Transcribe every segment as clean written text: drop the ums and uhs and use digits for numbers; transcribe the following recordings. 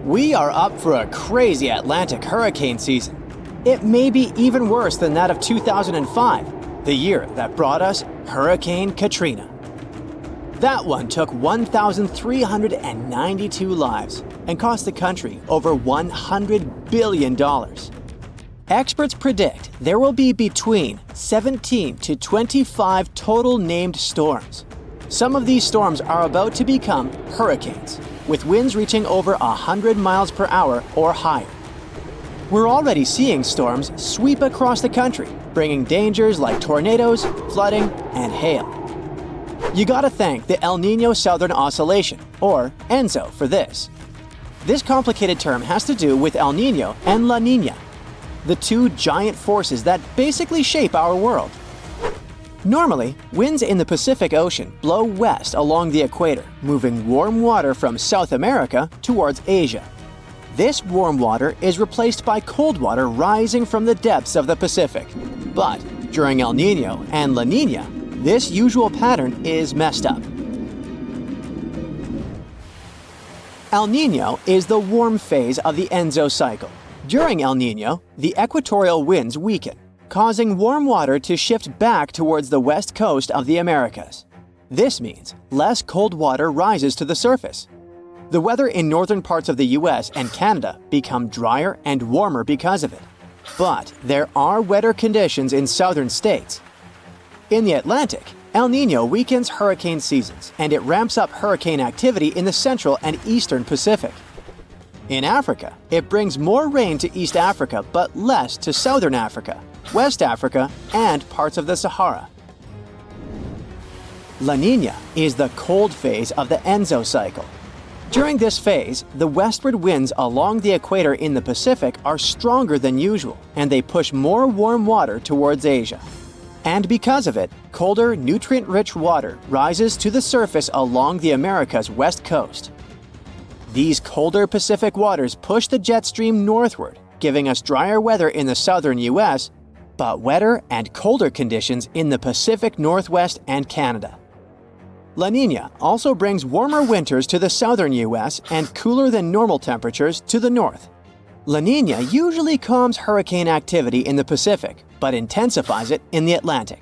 We are up for a crazy Atlantic hurricane season. It may be even worse than that of 2005, the year that brought us Hurricane Katrina. That one took 1,392 lives and cost the country over $100 billion. Experts predict there will be between 17 to 25 total named storms. Some of these storms are about to become hurricanes, with winds reaching over 100 miles per hour or higher. We're already seeing storms sweep across the country, bringing dangers like tornadoes, flooding, and hail. You gotta thank the El Niño Southern Oscillation, or ENSO, for this. This complicated term has to do with El Niño and La Niña, the two giant forces that basically shape our world. Normally, winds in the Pacific Ocean blow west along the equator, moving warm water from South America towards Asia. This warm water is replaced by cold water rising from the depths of the Pacific. But during El Niño and La Niña, this usual pattern is messed up. El Niño is the warm phase of the ENSO cycle. During El Niño, the equatorial winds weaken, causing warm water to shift back towards the west coast of the Americas. This means less cold water rises to the surface. The weather in northern parts of the US and Canada become drier and warmer because of it. But there are wetter conditions in southern states. In the Atlantic, El Niño weakens hurricane seasons, and it ramps up hurricane activity in the central and eastern Pacific. In Africa, it brings more rain to East Africa but less to southern Africa, West Africa, and parts of the Sahara. La Niña is the cold phase of the ENSO cycle. During this phase, the westward winds along the equator in the Pacific are stronger than usual, and they push more warm water towards Asia. And because of it, colder, nutrient-rich water rises to the surface along the Americas' west coast. These colder Pacific waters push the jet stream northward, giving us drier weather in the southern US, but wetter and colder conditions in the Pacific Northwest and Canada. La Niña also brings warmer winters to the southern US and cooler than normal temperatures to the north. La Niña usually calms hurricane activity in the Pacific, but intensifies it in the Atlantic.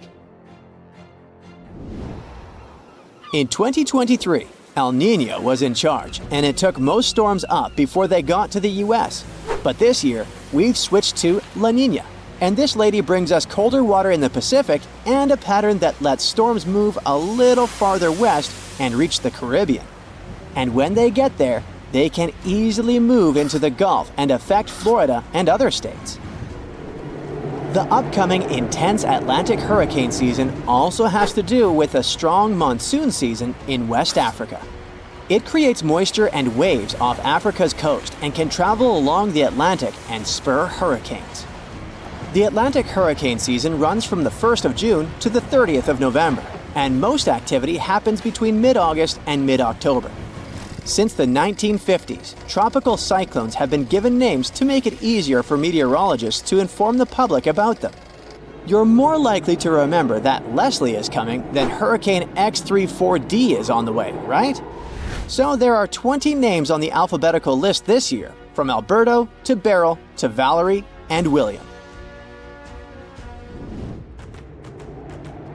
In 2023, El Niño was in charge, and it took most storms up before they got to the US. But this year, we've switched to La Niña, and this lady brings us colder water in the Pacific and a pattern that lets storms move a little farther west and reach the Caribbean. And when they get there, they can easily move into the Gulf and affect Florida and other states. The upcoming intense Atlantic hurricane season also has to do with a strong monsoon season in West Africa. It creates moisture and waves off Africa's coast and can travel along the Atlantic and spur hurricanes. The Atlantic hurricane season runs from the 1st of June to the 30th of November, and most activity happens between mid-August and mid-October. Since the 1950s, tropical cyclones have been given names to make it easier for meteorologists to inform the public about them. You're more likely to remember that Leslie is coming than Hurricane X34D is on the way, right? So there are 20 names on the alphabetical list this year, from Alberto to Beryl to Valerie and William.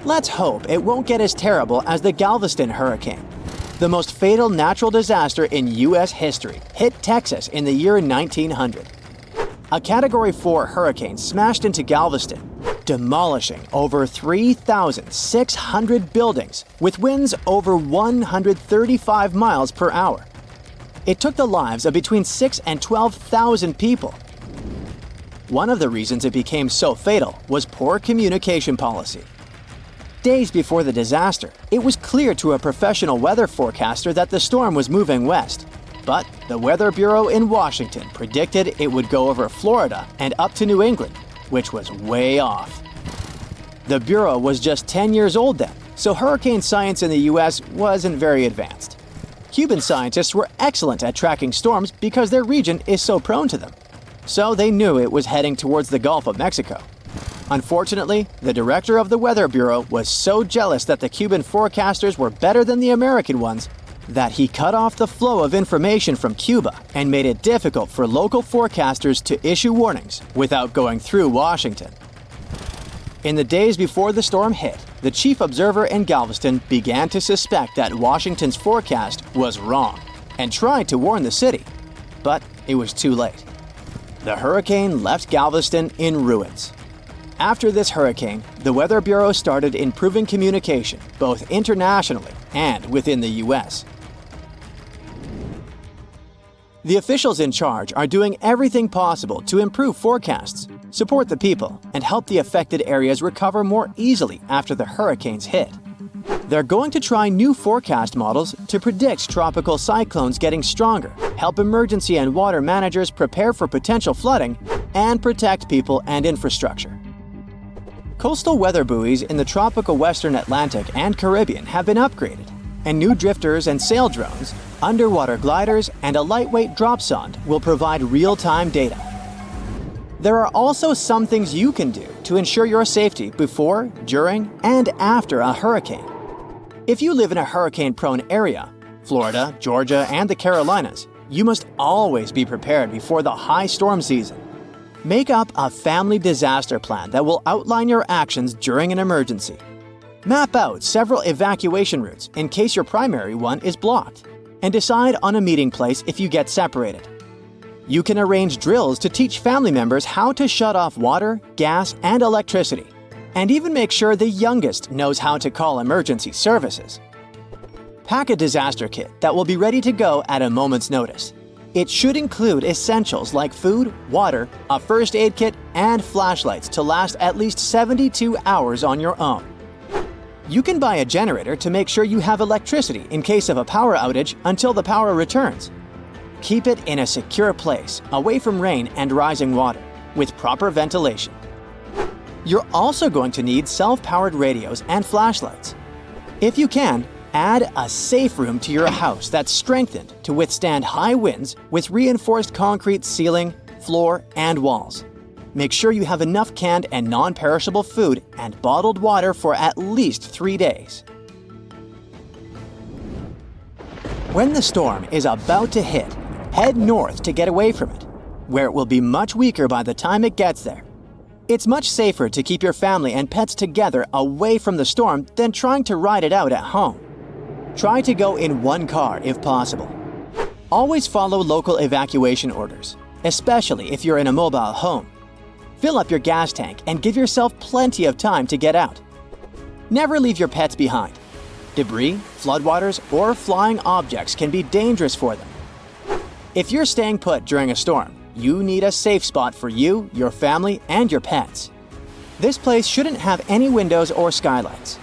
Let's hope it won't get as terrible as the Galveston hurricane. The most fatal natural disaster in U.S. history hit Texas in the year 1900. A Category 4 hurricane smashed into Galveston, demolishing over 3,600 buildings with winds over 135 miles per hour. It took the lives of between 6,000 and 12,000 people. One of the reasons it became so fatal was poor communication policy. Days before the disaster, it was clear to a professional weather forecaster that the storm was moving west. But the Weather Bureau in Washington predicted it would go over Florida and up to New England, which was way off. The Bureau was just 10 years old then, so hurricane science in the US wasn't very advanced. Cuban scientists were excellent at tracking storms because their region is so prone to them. So they knew it was heading towards the Gulf of Mexico. Unfortunately, the director of the Weather Bureau was so jealous that the Cuban forecasters were better than the American ones that he cut off the flow of information from Cuba and made it difficult for local forecasters to issue warnings without going through Washington. In the days before the storm hit, the chief observer in Galveston began to suspect that Washington's forecast was wrong and tried to warn the city, but it was too late. The hurricane left Galveston in ruins. After this hurricane, the Weather Bureau started improving communication both internationally and within the U.S. The officials in charge are doing everything possible to improve forecasts, support the people, and help the affected areas recover more easily after the hurricanes hit. They're going to try new forecast models to predict tropical cyclones getting stronger, help emergency and water managers prepare for potential flooding, and protect people and infrastructure. Coastal weather buoys in the tropical western Atlantic and Caribbean have been upgraded, and new drifters and sail drones, underwater gliders, and a lightweight drop sonde will provide real-time data. There are also some things you can do to ensure your safety before, during, and after a hurricane. If you live in a hurricane-prone area, Florida, Georgia, and the Carolinas, you must always be prepared before the high storm season. Make up a family disaster plan that will outline your actions during an emergency. Map out several evacuation routes in case your primary one is blocked, and decide on a meeting place if you get separated. You can arrange drills to teach family members how to shut off water, gas, and electricity, and even make sure the youngest knows how to call emergency services. Pack a disaster kit that will be ready to go at a moment's notice. It should include essentials like food, water, a first aid kit, and flashlights to last at least 72 hours on your own. You can buy a generator to make sure you have electricity in case of a power outage until the power returns. Keep it in a secure place, away from rain and rising water, with proper ventilation. You're also going to need self-powered radios and flashlights. If you can, add a safe room to your house that's strengthened to withstand high winds with reinforced concrete ceiling, floor, and walls. Make sure you have enough canned and non-perishable food and bottled water for at least 3 days. When the storm is about to hit, head north to get away from it, where it will be much weaker by the time it gets there. It's much safer to keep your family and pets together away from the storm than trying to ride it out at home. Try to go in one car if possible. Always follow local evacuation orders, especially if you're in a mobile home. Fill up your gas tank and give yourself plenty of time to get out. Never leave your pets behind. Debris, floodwaters, or flying objects can be dangerous for them. If you're staying put during a storm, you need a safe spot for you, your family, and your pets. This place shouldn't have any windows or skylights.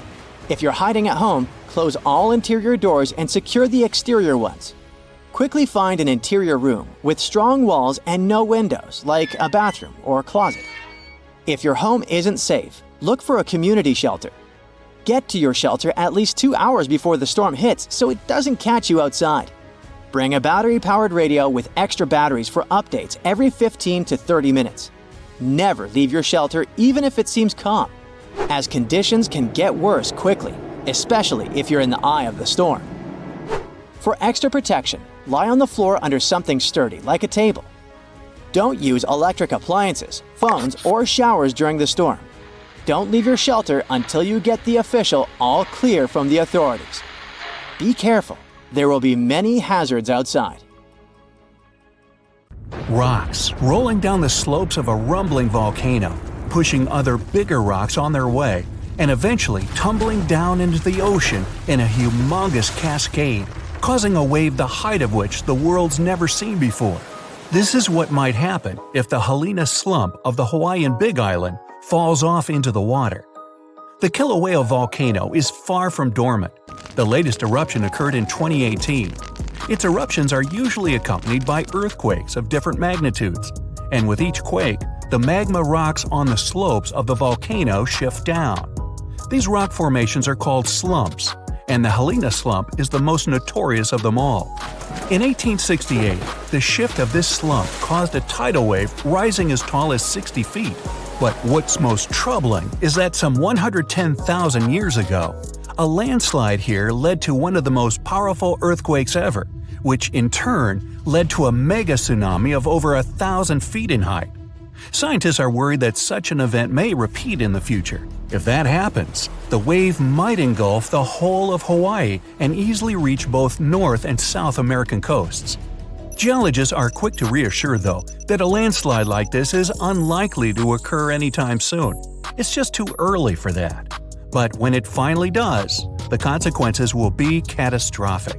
If you're hiding at home, close all interior doors and secure the exterior ones. Quickly find an interior room with strong walls and no windows, like a bathroom or closet. If your home isn't safe, look for a community shelter. Get to your shelter at least 2 hours before the storm hits so it doesn't catch you outside. Bring a battery-powered radio with extra batteries for updates every 15 to 30 minutes. Never leave your shelter even if it seems calm, as conditions can get worse quickly, especially if you're in the eye of the storm. For extra protection, lie on the floor under something sturdy like a table. Don't use electric appliances, phones, or showers during the storm. Don't leave your shelter until you get the official all clear from the authorities. Be careful. There will be many hazards outside. Rocks rolling down the slopes of a rumbling volcano, pushing other bigger rocks on their way, and eventually tumbling down into the ocean in a humongous cascade, causing a wave the height of which the world's never seen before. This is what might happen if the Helene slump of the Hawaiian Big Island falls off into the water. The Kilauea volcano is far from dormant. The latest eruption occurred in 2018. Its eruptions are usually accompanied by earthquakes of different magnitudes, and with each quake, the magma rocks on the slopes of the volcano shift down. These rock formations are called slumps, and the Helene slump is the most notorious of them all. In 1868, the shift of this slump caused a tidal wave rising as tall as 60 feet. But what's most troubling is that some 110,000 years ago, A landslide here led to one of the most powerful earthquakes ever, which in turn led to a mega tsunami of over 1,000 feet in height. Scientists are worried that such an event may repeat in the future. If that happens, the wave might engulf the whole of Hawaii and easily reach both North and South American coasts. Geologists are quick to reassure, though, that a landslide like this is unlikely to occur anytime soon. It's just too early for that. But when it finally does, the consequences will be catastrophic.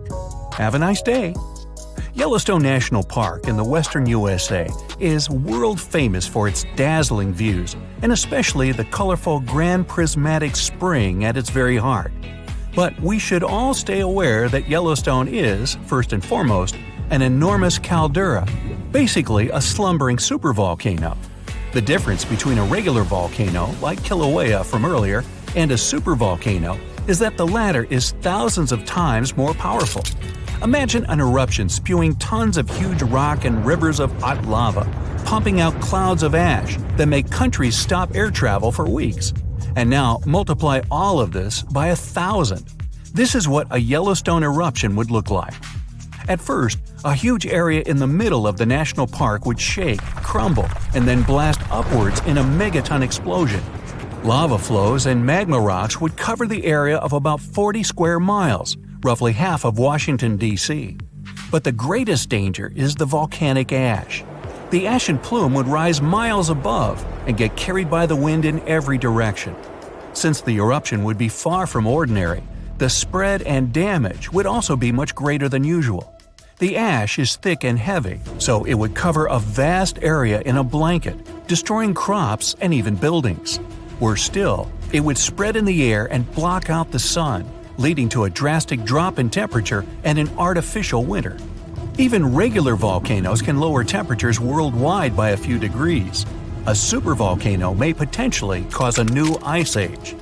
Have a nice day! Yellowstone National Park in the western USA is world famous for its dazzling views, and especially the colorful Grand Prismatic Spring at its very heart. But we should all stay aware that Yellowstone is, first and foremost, an enormous caldera, basically a slumbering supervolcano. The difference between a regular volcano, like Kilauea from earlier, and a supervolcano is that the latter is thousands of times more powerful. Imagine an eruption spewing tons of huge rock and rivers of hot lava, pumping out clouds of ash that make countries stop air travel for weeks. And now multiply all of this by 1,000. This is what a Yellowstone eruption would look like. At first, a huge area in the middle of the national park would shake, crumble, and then blast upwards in a megaton explosion. Lava flows and magma rocks would cover the area of about 40 square miles, roughly half of Washington, D.C. But the greatest danger is the volcanic ash. The ashen plume would rise miles above and get carried by the wind in every direction. Since the eruption would be far from ordinary, the spread and damage would also be much greater than usual. The ash is thick and heavy, so it would cover a vast area in a blanket, destroying crops and even buildings. Worse still, it would spread in the air and block out the sun, leading to a drastic drop in temperature and an artificial winter. Even regular volcanoes can lower temperatures worldwide by a few degrees. A supervolcano may potentially cause a new ice age.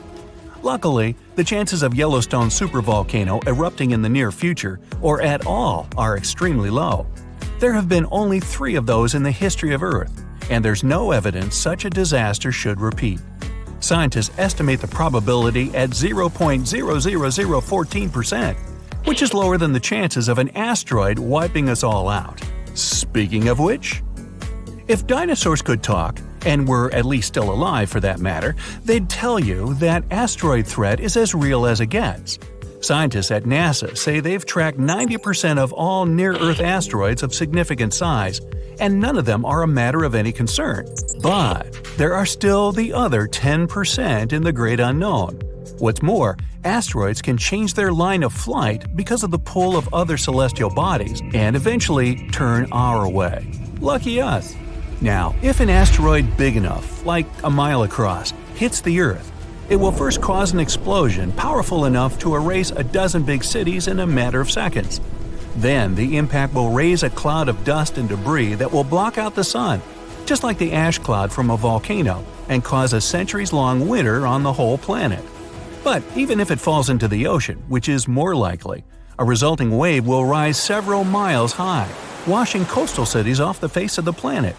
Luckily, the chances of Yellowstone supervolcano erupting in the near future, or at all, are extremely low. There have been only 3 of those in the history of Earth, and there's no evidence such a disaster should repeat. Scientists estimate the probability at 0.00014%, which is lower than the chances of an asteroid wiping us all out. Speaking of which, if dinosaurs could talk, and were at least still alive for that matter, they'd tell you that asteroid threat is as real as it gets. Scientists at NASA say they've tracked 90% of all near-Earth asteroids of significant size, and none of them are a matter of any concern. But there are still the other 10% in the great unknown. What's more, asteroids can change their line of flight because of the pull of other celestial bodies and eventually turn our way. Lucky us. Now, if an asteroid big enough, like a mile across, hits the Earth, it will first cause an explosion powerful enough to erase a dozen big cities in a matter of seconds. Then the impact will raise a cloud of dust and debris that will block out the sun, just like the ash cloud from a volcano, and cause a centuries-long winter on the whole planet. But even if it falls into the ocean, which is more likely, a resulting wave will rise several miles high, washing coastal cities off the face of the planet.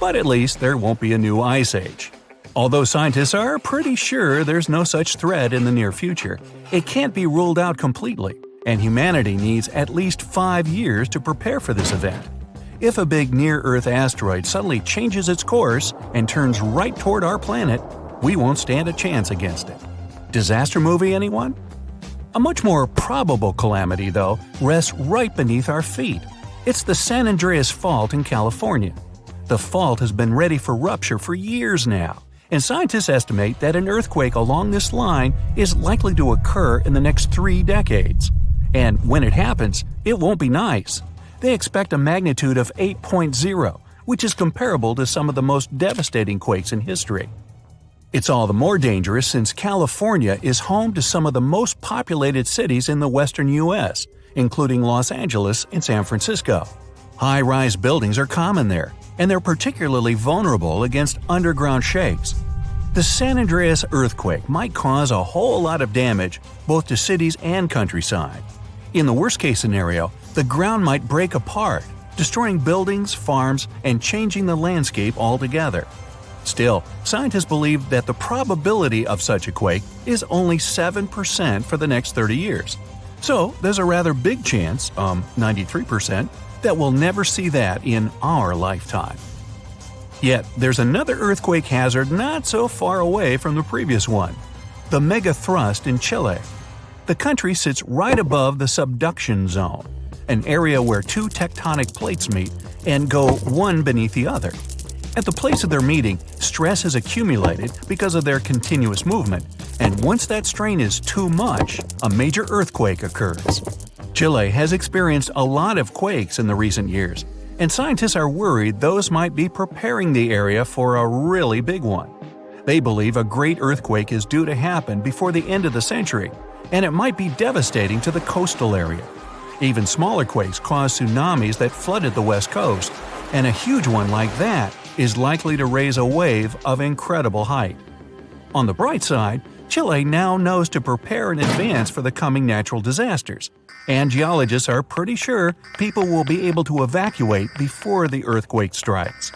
But at least there won't be a new ice age. Although scientists are pretty sure there's no such threat in the near future, it can't be ruled out completely, and humanity needs at least 5 years to prepare for this event. If a big near-Earth asteroid suddenly changes its course and turns right toward our planet, we won't stand a chance against it. Disaster movie, anyone? A much more probable calamity, though, rests right beneath our feet. It's the San Andreas Fault in California. The fault has been ready for rupture for years now, and scientists estimate that an earthquake along this line is likely to occur in the next 3 decades. And when it happens, it won't be nice. They expect a magnitude of 8.0, which is comparable to some of the most devastating quakes in history. It's all the more dangerous since California is home to some of the most populated cities in the western U.S., including Los Angeles and San Francisco. High-rise buildings are common there, and they're particularly vulnerable against underground shakes. The San Andreas earthquake might cause a whole lot of damage both to cities and countryside. In the worst-case scenario, the ground might break apart, destroying buildings, farms, and changing the landscape altogether. Still, scientists believe that the probability of such a quake is only 7% for the next 30 years. So, there's a rather big chance, 93%, that we'll never see that in our lifetime. Yet, there's another earthquake hazard not so far away from the previous one: the megathrust in Chile. The country sits right above the subduction zone, an area where two tectonic plates meet and go one beneath the other. At the place of their meeting, stress has accumulated because of their continuous movement, and once that strain is too much, a major earthquake occurs. Chile has experienced a lot of quakes in the recent years, and scientists are worried those might be preparing the area for a really big one. They believe a great earthquake is due to happen before the end of the century, and it might be devastating to the coastal area. Even smaller quakes caused tsunamis that flooded the west coast, and a huge one like that is likely to raise a wave of incredible height. On the bright side, Chile now knows to prepare in advance for the coming natural disasters, and geologists are pretty sure people will be able to evacuate before the earthquake strikes.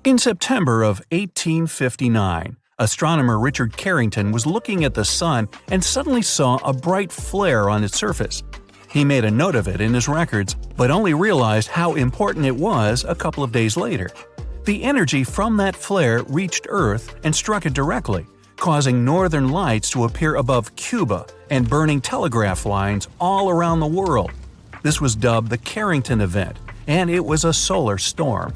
In September of 1859, astronomer Richard Carrington was looking at the sun and suddenly saw a bright flare on its surface. He made a note of it in his records, but only realized how important it was a couple of days later. The energy from that flare reached Earth and struck it directly, causing northern lights to appear above Cuba and burning telegraph lines all around the world. This was dubbed the Carrington event, and it was a solar storm.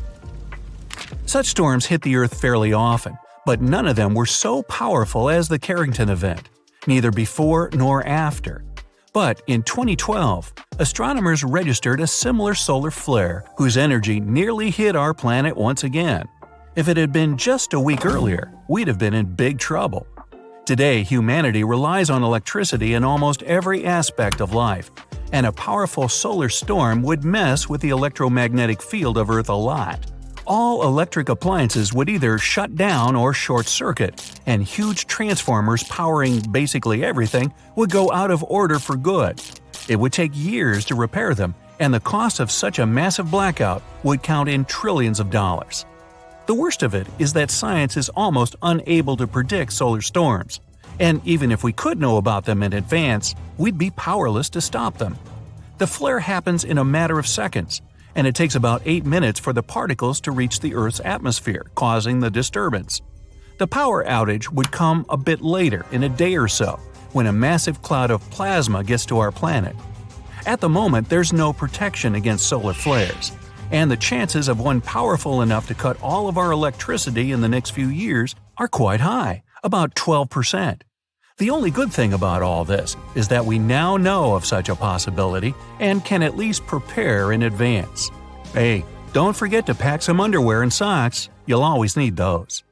Such storms hit the Earth fairly often, but none of them were so powerful as the Carrington event, neither before nor after. But in 2012, astronomers registered a similar solar flare whose energy nearly hit our planet once again. If it had been just a week earlier, we'd have been in big trouble. Today, humanity relies on electricity in almost every aspect of life, and a powerful solar storm would mess with the electromagnetic field of Earth a lot. All electric appliances would either shut down or short-circuit, and huge transformers powering basically everything would go out of order for good. It would take years to repair them, and the cost of such a massive blackout would count in trillions of dollars. The worst of it is that science is almost unable to predict solar storms, and even if we could know about them in advance, we'd be powerless to stop them. The flare happens in a matter of seconds, and it takes about 8 minutes for the particles to reach the Earth's atmosphere, causing the disturbance. The power outage would come a bit later, in a day or so, when a massive cloud of plasma gets to our planet. At the moment, there's no protection against solar flares, and the chances of one powerful enough to cut all of our electricity in the next few years are quite high, about 12%. The only good thing about all this is that we now know of such a possibility and can at least prepare in advance. Hey, don't forget to pack some underwear and socks. You'll always need those.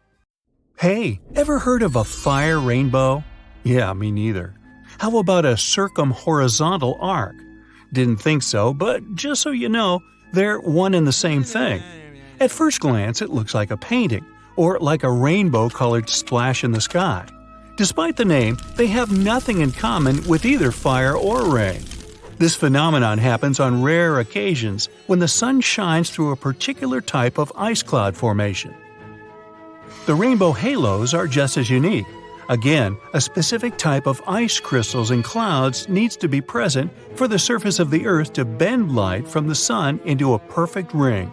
Hey, ever heard of a fire rainbow? Yeah, me neither. How about a circumhorizontal arc? Didn't think so, but just so you know, they're one and the same thing. At first glance, it looks like a painting, or like a rainbow-colored splash in the sky. Despite the name, they have nothing in common with either fire or rain. This phenomenon happens on rare occasions when the sun shines through a particular type of ice cloud formation. The rainbow halos are just as unique. Again, a specific type of ice crystals in clouds needs to be present for the surface of the Earth to bend light from the sun into a perfect ring.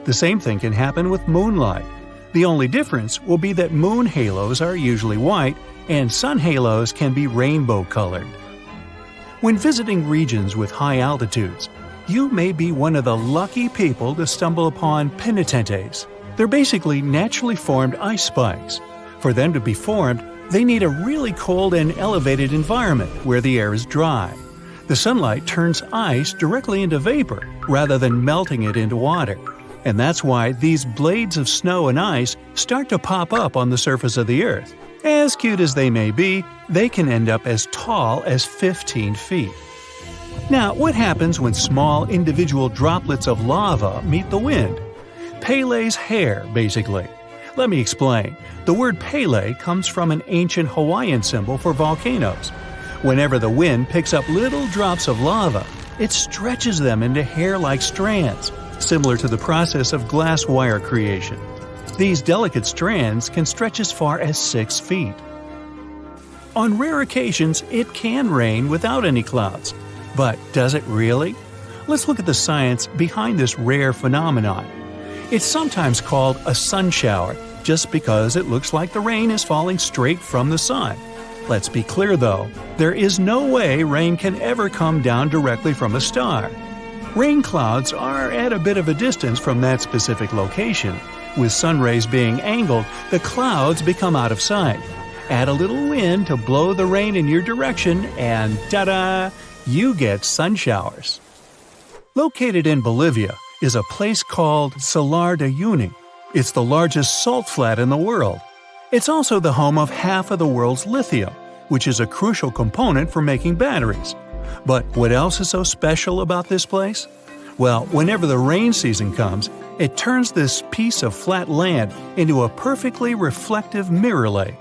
The same thing can happen with moonlight. The only difference will be that moon halos are usually white and sun halos can be rainbow-colored. When visiting regions with high altitudes, you may be one of the lucky people to stumble upon penitentes. They're basically naturally formed ice spikes. For them to be formed, they need a really cold and elevated environment where the air is dry. The sunlight turns ice directly into vapor rather than melting it into water. And that's why these blades of snow and ice start to pop up on the surface of the Earth. As cute as they may be, they can end up as tall as 15 feet. Now, what happens when small individual droplets of lava meet the wind? Pele's hair, basically. Let me explain. The word Pele comes from an ancient Hawaiian symbol for volcanoes. Whenever the wind picks up little drops of lava, it stretches them into hair-like strands, similar to the process of glass wire creation. These delicate strands can stretch as far as 6 feet. On rare occasions, it can rain without any clouds. But does it really? Let's look at the science behind this rare phenomenon. It's sometimes called a sun shower, just because it looks like the rain is falling straight from the sun. Let's be clear though, there is no way rain can ever come down directly from a star. Rain clouds are at a bit of a distance from that specific location. With sun rays being angled, the clouds become out of sight. Add a little wind to blow the rain in your direction and ta-da! You get sun showers. Located in Bolivia is a place called Salar de Uyuni. It's the largest salt flat in the world. It's also the home of half of the world's lithium, which is a crucial component for making batteries. But what else is so special about this place? Well, whenever the rain season comes, it turns this piece of flat land into a perfectly reflective mirror lake.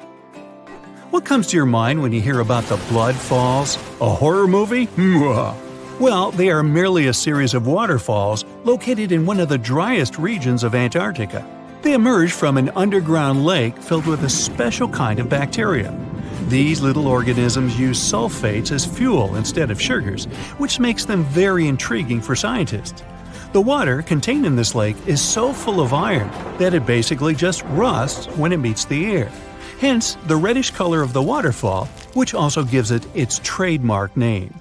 What comes to your mind when you hear about the Blood Falls? A horror movie? Well, they are merely a series of waterfalls located in one of the driest regions of Antarctica. They emerge from an underground lake filled with a special kind of bacteria. These little organisms use sulfates as fuel instead of sugars, which makes them very intriguing for scientists. The water contained in this lake is so full of iron that it basically just rusts when it meets the air. Hence, the reddish color of the waterfall, which also gives it its trademark name.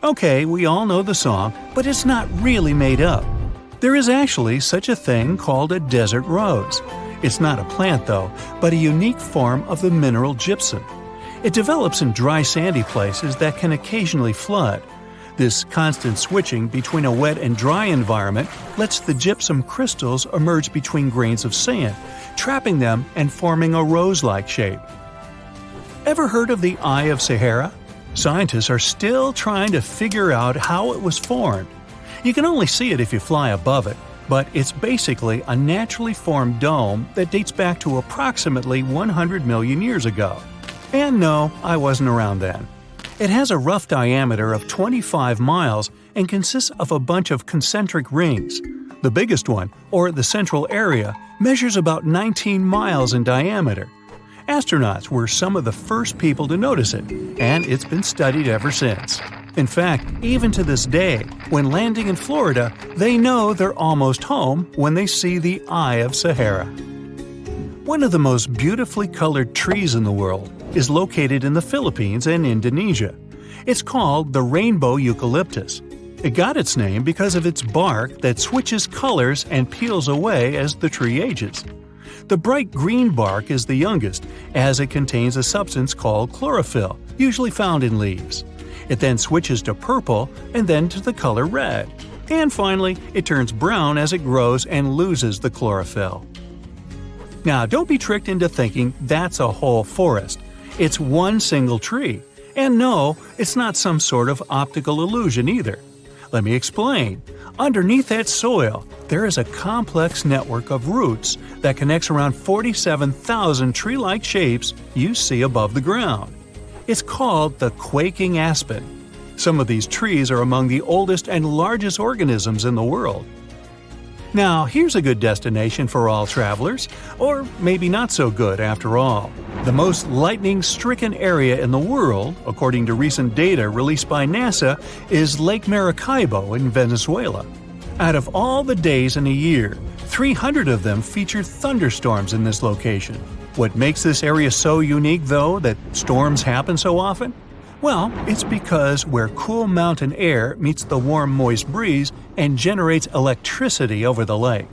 Okay, we all know the song, but it's not really made up. There is actually such a thing called a desert rose. It's not a plant though, but a unique form of the mineral gypsum. It develops in dry sandy places that can occasionally flood. This constant switching between a wet and dry environment lets the gypsum crystals emerge between grains of sand, trapping them and forming a rose-like shape. Ever heard of the Eye of Sahara? Scientists are still trying to figure out how it was formed. You can only see it if you fly above it, but it's basically a naturally formed dome that dates back to approximately 100 million years ago. And no, I wasn't around then. It has a rough diameter of 25 miles and consists of a bunch of concentric rings. The biggest one, or the central area, measures about 19 miles in diameter. Astronauts were some of the first people to notice it, and it's been studied ever since. In fact, even to this day, when landing in Florida, they know they're almost home when they see the Eye of Sahara. One of the most beautifully colored trees in the world is located in the Philippines and Indonesia. It's called the rainbow eucalyptus. It got its name because of its bark that switches colors and peels away as the tree ages. The bright green bark is the youngest, as it contains a substance called chlorophyll, usually found in leaves. It then switches to purple and then to the color red. And finally, it turns brown as it grows and loses the chlorophyll. Now, don't be tricked into thinking that's a whole forest. It's one single tree. And no, it's not some sort of optical illusion either. Let me explain. Underneath that soil, there is a complex network of roots that connects around 47,000 tree-like shapes you see above the ground. It's called the quaking aspen. Some of these trees are among the oldest and largest organisms in the world. Now, here's a good destination for all travelers, or maybe not so good after all. The most lightning-stricken area in the world, according to recent data released by NASA, is Lake Maracaibo in Venezuela. Out of all the days in a year, 300 of them feature thunderstorms in this location. What makes this area so unique, though, that storms happen so often? Well, it's because where cool mountain air meets the warm, moist breeze and generates electricity over the lake.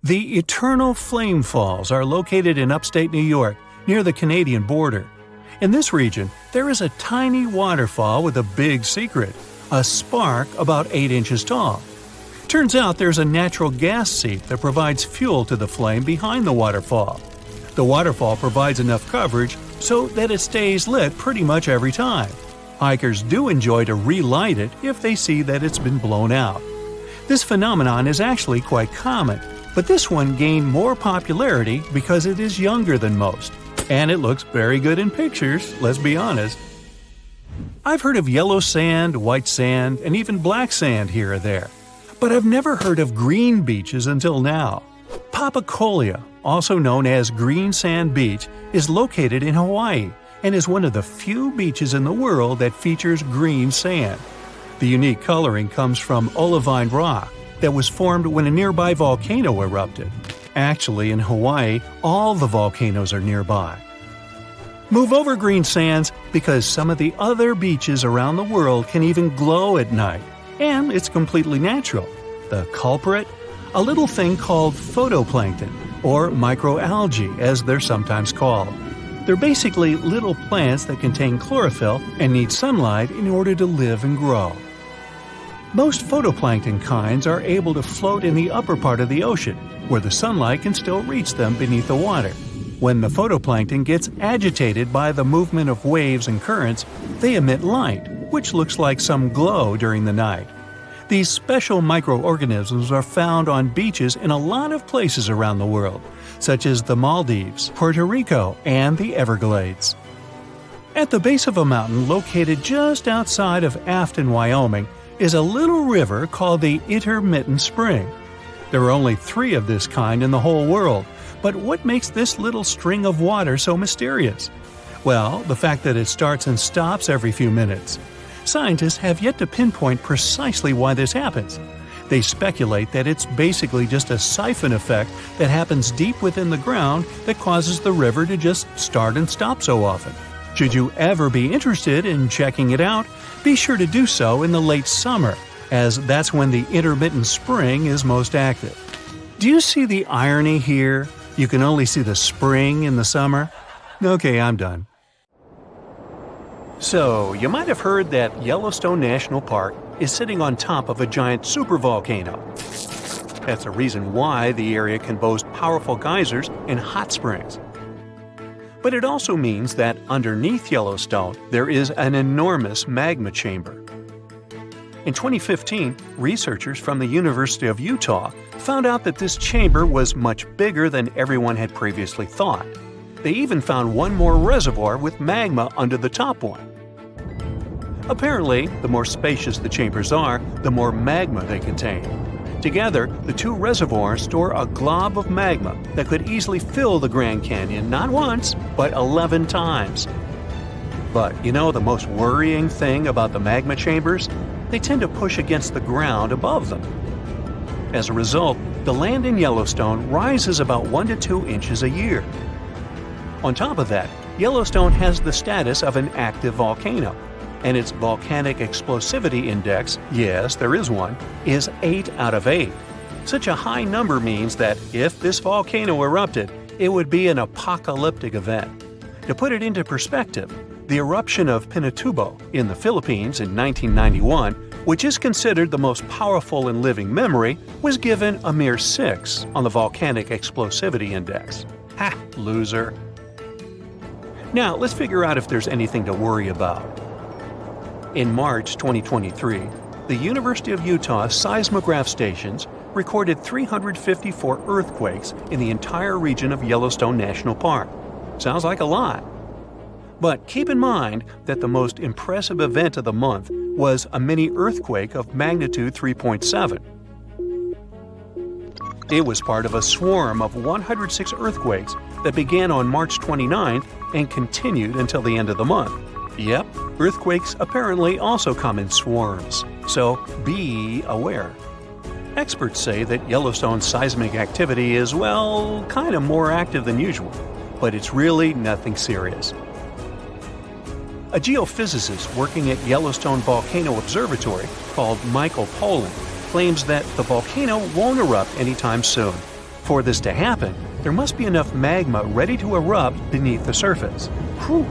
The Eternal Flame Falls are located in upstate New York, near the Canadian border. In this region, there is a tiny waterfall with a big secret, a spark about 8 inches tall. Turns out there's a natural gas seep that provides fuel to the flame behind the waterfall. The waterfall provides enough coverage so that it stays lit pretty much every time. Hikers do enjoy to relight it if they see that it's been blown out. This phenomenon is actually quite common, but this one gained more popularity because it is younger than most. And it looks very good in pictures, let's be honest. I've heard of yellow sand, white sand, and even black sand here or there. But I've never heard of green beaches until now. Papacolia, also known as Green Sand Beach, is located in Hawaii and is one of the few beaches in the world that features green sand. The unique coloring comes from olivine rock that was formed when a nearby volcano erupted. Actually, in Hawaii, all the volcanoes are nearby. Move over green sands because some of the other beaches around the world can even glow at night, and it's completely natural. The culprit? A little thing called photoplankton, or microalgae as they're sometimes called. They're basically little plants that contain chlorophyll and need sunlight in order to live and grow. Most photoplankton kinds are able to float in the upper part of the ocean, where the sunlight can still reach them beneath the water. When the photoplankton gets agitated by the movement of waves and currents, they emit light, which looks like some glow during the night. These special microorganisms are found on beaches in a lot of places around the world, such as the Maldives, Puerto Rico, and the Everglades. At the base of a mountain located just outside of Afton, Wyoming, is a little river called the Intermittent Spring. There are only 3 of this kind in the whole world, but what makes this little string of water so mysterious? Well, the fact that it starts and stops every few minutes. Scientists have yet to pinpoint precisely why this happens. They speculate that it's basically just a siphon effect that happens deep within the ground that causes the river to just start and stop so often. Should you ever be interested in checking it out, be sure to do so in the late summer, as that's when the intermittent spring is most active. Do you see the irony here? You can only see the spring in the summer? Okay, I'm done. So, you might have heard that Yellowstone National Park is sitting on top of a giant supervolcano. That's a reason why the area can boast powerful geysers and hot springs. But it also means that underneath Yellowstone, there is an enormous magma chamber. In 2015, researchers from the University of Utah found out that this chamber was much bigger than everyone had previously thought. They even found one more reservoir with magma under the top one. Apparently, the more spacious the chambers are, the more magma they contain. Together, the 2 reservoirs store a glob of magma that could easily fill the Grand Canyon not once, but 11 times. But you know the most worrying thing about the magma chambers? They tend to push against the ground above them. As a result, the land in Yellowstone rises about 1 to 2 inches a year. On top of that, Yellowstone has the status of an active volcano, and its volcanic explosivity index, yes, there is one, is 8 out of 8. Such a high number means that if this volcano erupted, it would be an apocalyptic event. To put it into perspective, the eruption of Pinatubo in the Philippines in 1991, which is considered the most powerful in living memory, was given a mere 6 on the volcanic explosivity index. Ha, loser. Now, let's figure out if there's anything to worry about. In March 2023, the University of Utah seismograph stations recorded 354 earthquakes in the entire region of Yellowstone National Park. Sounds like a lot. But keep in mind that the most impressive event of the month was a mini earthquake of magnitude 3.7. It was part of a swarm of 106 earthquakes that began on March 29th and continued until the end of the month. Yep, earthquakes apparently also come in swarms, so be aware. Experts say that Yellowstone's seismic activity is, well, kind of more active than usual, but it's really nothing serious. A geophysicist working at Yellowstone Volcano Observatory called Michael Pollan claims that the volcano won't erupt anytime soon. For this to happen, there must be enough magma ready to erupt beneath the surface. Whew.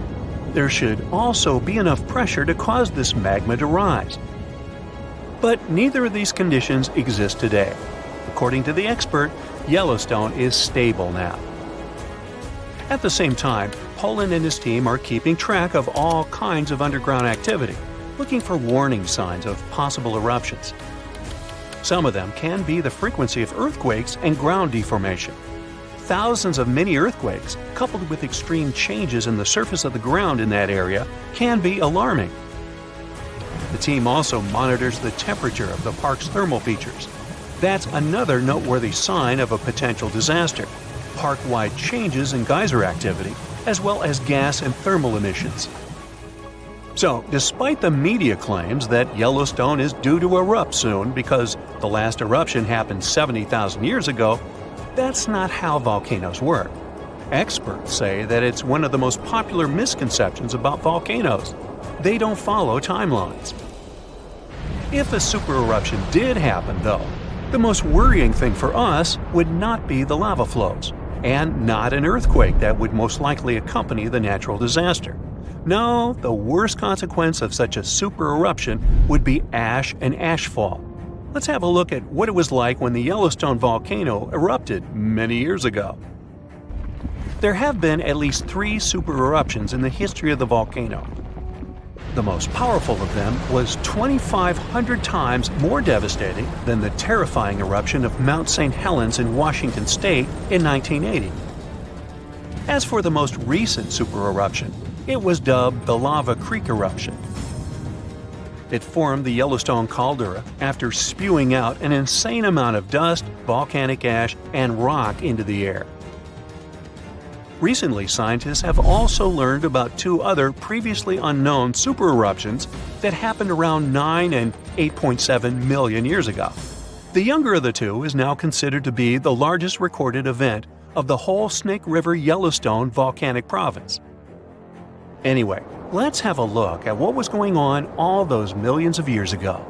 There should also be enough pressure to cause this magma to rise. But neither of these conditions exist today. According to the expert, Yellowstone is stable now. At the same time, Pollan and his team are keeping track of all kinds of underground activity, looking for warning signs of possible eruptions. Some of them can be the frequency of earthquakes and ground deformation. Thousands of mini earthquakes, coupled with extreme changes in the surface of the ground in that area, can be alarming. The team also monitors the temperature of the park's thermal features. That's another noteworthy sign of a potential disaster: park-wide changes in geyser activity, as well as gas and thermal emissions. So, despite the media claims that Yellowstone is due to erupt soon because the last eruption happened 70,000 years ago, that's not how volcanoes work. Experts say that it's one of the most popular misconceptions about volcanoes. They don't follow timelines. If a supereruption did happen, though, the most worrying thing for us would not be the lava flows, and not an earthquake that would most likely accompany the natural disaster. No, the worst consequence of such a supereruption would be ash and ashfall. Let's have a look at what it was like when the Yellowstone volcano erupted many years ago. There have been at least 3 supereruptions in the history of the volcano. The most powerful of them was 2,500 times more devastating than the terrifying eruption of Mount St. Helens in Washington state in 1980. As for the most recent supereruption, it was dubbed the Lava Creek eruption. It formed the Yellowstone caldera after spewing out an insane amount of dust, volcanic ash, and rock into the air. Recently, scientists have also learned about 2 other previously unknown supereruptions that happened around 9 and 8.7 million years ago. The younger of the 2 is now considered to be the largest recorded event of the whole Snake River Yellowstone volcanic province. Anyway, let's have a look at what was going on all those millions of years ago.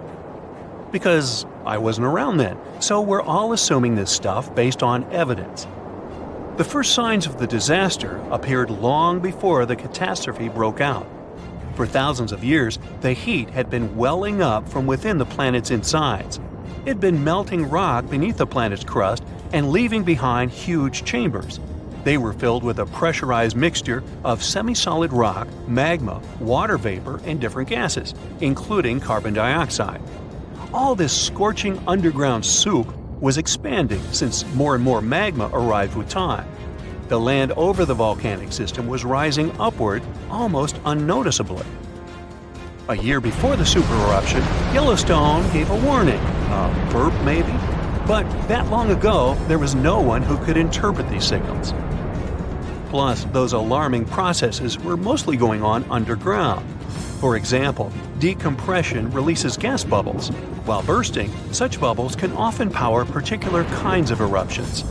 Because I wasn't around then, so we're all assuming this stuff based on evidence. The first signs of the disaster appeared long before the catastrophe broke out. For thousands of years, the heat had been welling up from within the planet's insides. It had been melting rock beneath the planet's crust and leaving behind huge chambers. They were filled with a pressurized mixture of semi-solid rock, magma, water vapor, and different gases, including carbon dioxide. All this scorching underground soup was expanding since more and more magma arrived with time. The land over the volcanic system was rising upward almost unnoticeably. A year before the supereruption, Yellowstone gave a warning, a burp maybe, but that long ago there was no one who could interpret these signals. Plus, those alarming processes were mostly going on underground. For example, decompression releases gas bubbles. While bursting, such bubbles can often power particular kinds of eruptions.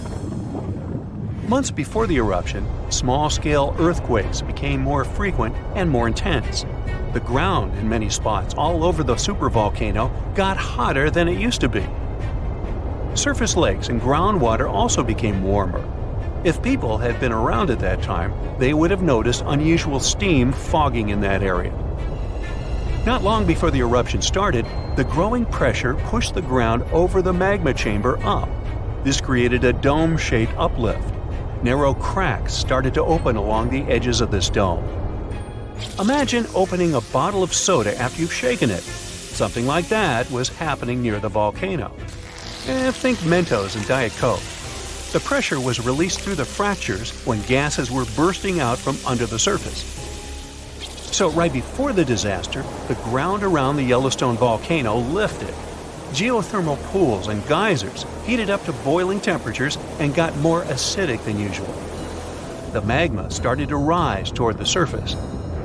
Months before the eruption, small-scale earthquakes became more frequent and more intense. The ground in many spots all over the supervolcano got hotter than it used to be. Surface lakes and groundwater also became warmer. If people had been around at that time, they would have noticed unusual steam fogging in that area. Not long before the eruption started, the growing pressure pushed the ground over the magma chamber up. This created a dome-shaped uplift. Narrow cracks started to open along the edges of this dome. Imagine opening a bottle of soda after you've shaken it. Something like that was happening near the volcano. Think Mentos and Diet Coke. The pressure was released through the fractures when gases were bursting out from under the surface. So right before the disaster, the ground around the Yellowstone volcano lifted. Geothermal pools and geysers heated up to boiling temperatures and got more acidic than usual. The magma started to rise toward the surface.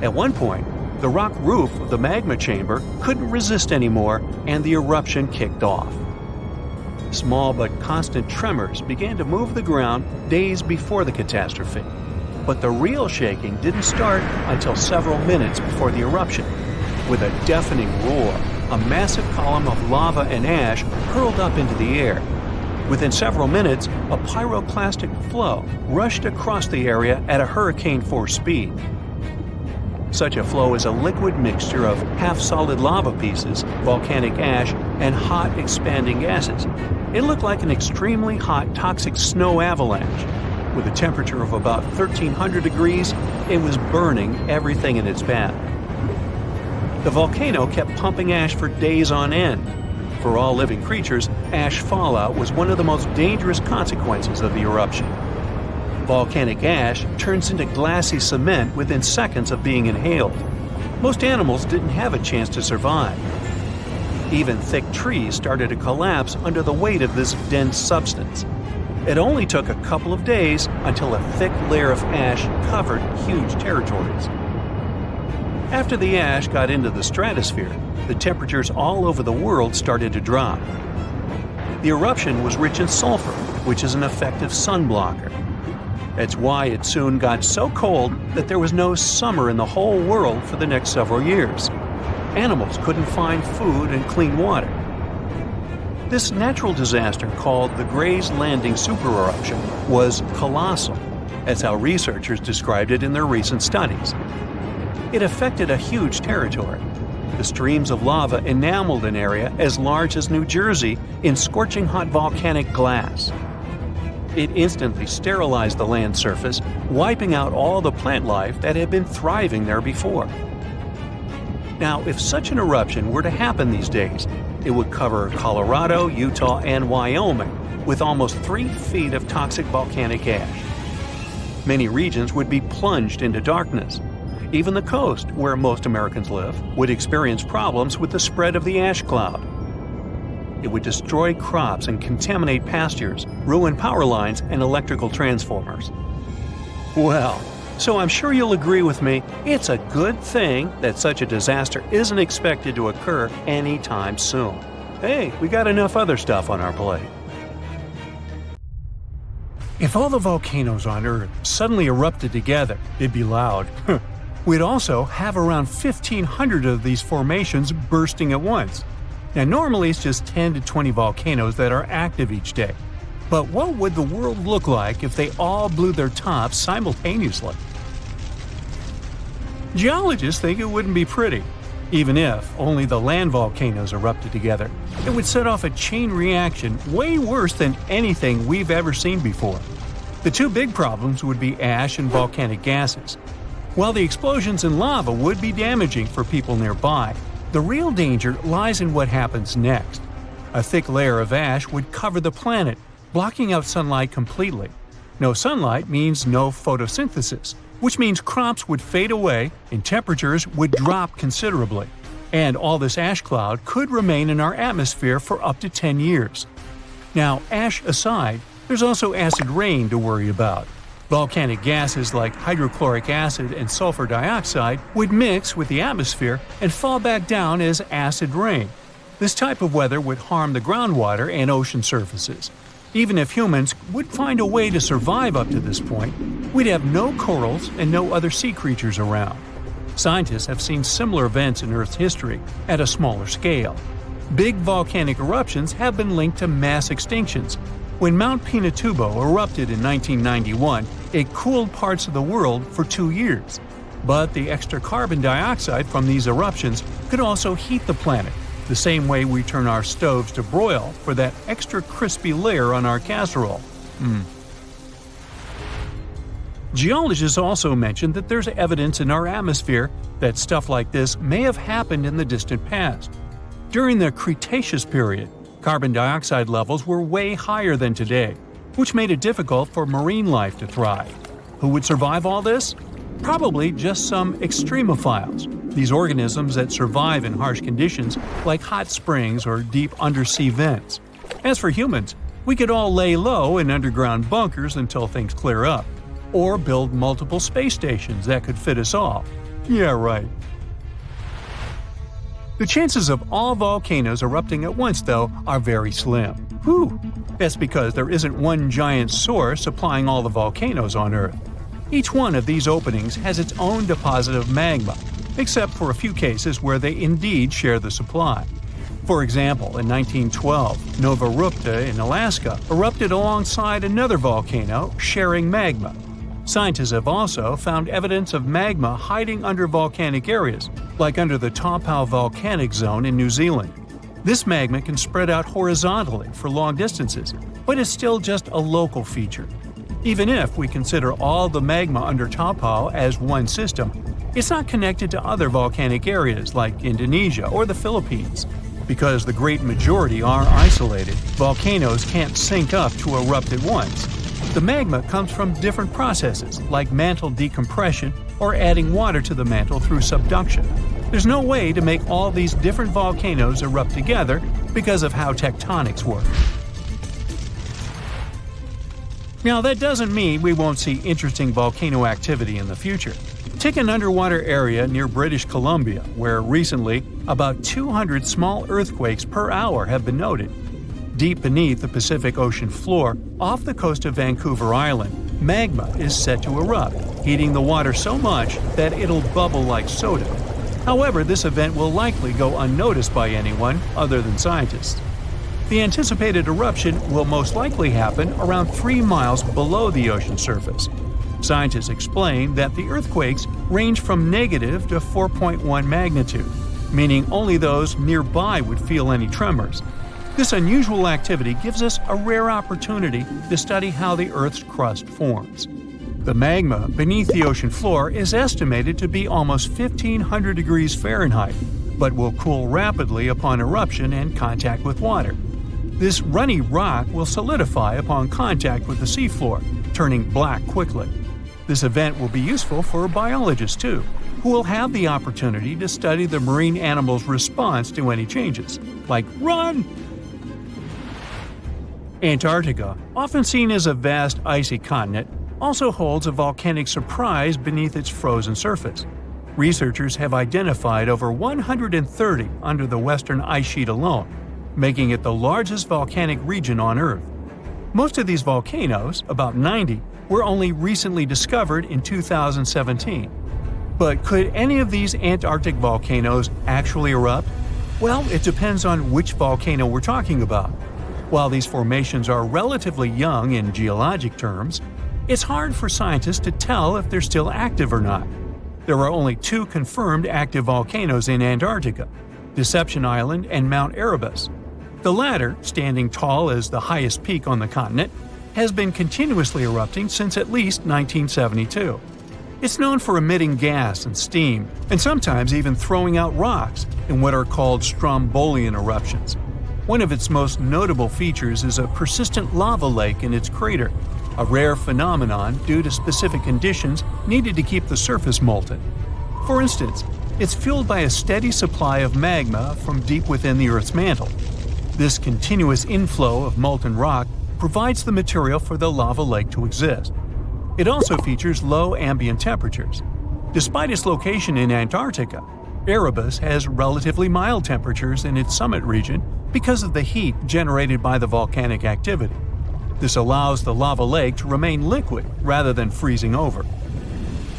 At one point, the rock roof of the magma chamber couldn't resist anymore, and the eruption kicked off. Small but constant tremors began to move the ground days before the catastrophe. But the real shaking didn't start until several minutes before the eruption. With a deafening roar, a massive column of lava and ash hurled up into the air. Within several minutes, a pyroclastic flow rushed across the area at a hurricane-force speed. Such a flow is a liquid mixture of half-solid lava pieces, volcanic ash, and hot, expanding gases. It looked like an extremely hot, toxic snow avalanche. With a temperature of about 1,300 degrees, it was burning everything in its path. The volcano kept pumping ash for days on end. For all living creatures, ash fallout was one of the most dangerous consequences of the eruption. Volcanic ash turns into glassy cement within seconds of being inhaled. Most animals didn't have a chance to survive. Even thick trees started to collapse under the weight of this dense substance. It only took a couple of days until a thick layer of ash covered huge territories. After the ash got into the stratosphere, the temperatures all over the world started to drop. The eruption was rich in sulfur, which is an effective sunblocker. That's why it soon got so cold that there was no summer in the whole world for the next several years. Animals couldn't find food and clean water. This natural disaster, called the Gray's Landing supereruption, was colossal. That's how researchers described it in their recent studies. It affected a huge territory. The streams of lava enameled an area as large as New Jersey in scorching hot volcanic glass. It instantly sterilized the land surface, wiping out all the plant life that had been thriving there before. Now, if such an eruption were to happen these days, it would cover Colorado, Utah, and Wyoming with almost 3 feet of toxic volcanic ash. Many regions would be plunged into darkness. Even the coast, where most Americans live, would experience problems with the spread of the ash cloud. It would destroy crops and contaminate pastures, ruin power lines and electrical transformers. Well, so I'm sure you'll agree with me, it's a good thing that such a disaster isn't expected to occur anytime soon. Hey, we got enough other stuff on our plate. If all the volcanoes on Earth suddenly erupted together, it'd be loud. We'd also have around 1,500 of these formations bursting at once. Now, normally it's just 10 to 20 volcanoes that are active each day. But what would the world look like if they all blew their tops simultaneously? Geologists think it wouldn't be pretty. Even if only the land volcanoes erupted together, it would set off a chain reaction way worse than anything we've ever seen before. The two big problems would be ash and volcanic gases. While the explosions in lava would be damaging for people nearby, the real danger lies in what happens next. A thick layer of ash would cover the planet, blocking out sunlight completely. No sunlight means no photosynthesis, which means crops would fade away and temperatures would drop considerably. And all this ash cloud could remain in our atmosphere for up to 10 years. Now, ash aside, there's also acid rain to worry about. Volcanic gases like hydrochloric acid and sulfur dioxide would mix with the atmosphere and fall back down as acid rain. This type of weather would harm the groundwater and ocean surfaces. Even if humans would find a way to survive up to this point, we'd have no corals and no other sea creatures around. Scientists have seen similar events in Earth's history at a smaller scale. Big volcanic eruptions have been linked to mass extinctions. When Mount Pinatubo erupted in 1991, it cooled parts of the world for 2 years. But the extra carbon dioxide from these eruptions could also heat the planet, the same way we turn our stoves to broil for that extra crispy layer on our casserole. Geologists also mentioned that there's evidence in our atmosphere that stuff like this may have happened in the distant past. During the Cretaceous period, carbon dioxide levels were way higher than today, which made it difficult for marine life to thrive. Who would survive all this? Probably just some extremophiles, these organisms that survive in harsh conditions like hot springs or deep undersea vents. As for humans, we could all lay low in underground bunkers until things clear up, or build multiple space stations that could fit us all. Yeah, right. The chances of all volcanoes erupting at once, though, are very slim. Whew! That's because there isn't one giant source supplying all the volcanoes on Earth. Each one of these openings has its own deposit of magma, except for a few cases where they indeed share the supply. For example, in 1912, Nova Rupta in Alaska erupted alongside another volcano sharing magma. Scientists have also found evidence of magma hiding under volcanic areas, like under the Taupau volcanic zone in New Zealand. This magma can spread out horizontally for long distances, but is still just a local feature. Even if we consider all the magma under Taupau as one system, it's not connected to other volcanic areas like Indonesia or the Philippines. Because the great majority are isolated, volcanoes can't sync up to erupt at once. The magma comes from different processes like mantle decompression or adding water to the mantle through subduction. There's no way to make all these different volcanoes erupt together because of how tectonics work. Now, that doesn't mean we won't see interesting volcano activity in the future. Take an underwater area near British Columbia, where recently about 200 small earthquakes per hour have been noted. Deep beneath the Pacific Ocean floor, off the coast of Vancouver Island, magma is set to erupt, heating the water so much that it'll bubble like soda. However, this event will likely go unnoticed by anyone other than scientists. The anticipated eruption will most likely happen around 3 miles below the ocean surface. Scientists explain that the earthquakes range from negative to 4.1 magnitude, meaning only those nearby would feel any tremors. This unusual activity gives us a rare opportunity to study how the Earth's crust forms. The magma beneath the ocean floor is estimated to be almost 1,500 degrees Fahrenheit, but will cool rapidly upon eruption and contact with water. This runny rock will solidify upon contact with the seafloor, turning black quickly. This event will be useful for biologists too, who will have the opportunity to study the marine animal's response to any changes, like run! Antarctica, often seen as a vast icy continent, also holds a volcanic surprise beneath its frozen surface. Researchers have identified over 130 under the western ice sheet alone, making it the largest volcanic region on Earth. Most of these volcanoes, about 90, were only recently discovered in 2017. But could any of these Antarctic volcanoes actually erupt? Well, it depends on which volcano we're talking about. While these formations are relatively young in geologic terms, it's hard for scientists to tell if they're still active or not. There are only 2 confirmed active volcanoes in Antarctica, Deception Island and Mount Erebus. The latter, standing tall as the highest peak on the continent, has been continuously erupting since at least 1972. It's known for emitting gas and steam, and sometimes even throwing out rocks in what are called strombolian eruptions. One of its most notable features is a persistent lava lake in its crater, a rare phenomenon due to specific conditions needed to keep the surface molten. For instance, it's fueled by a steady supply of magma from deep within the Earth's mantle. This continuous inflow of molten rock provides the material for the lava lake to exist. It also features low ambient temperatures. Despite its location in Antarctica, Erebus has relatively mild temperatures in its summit region because of the heat generated by the volcanic activity. This allows the lava lake to remain liquid rather than freezing over.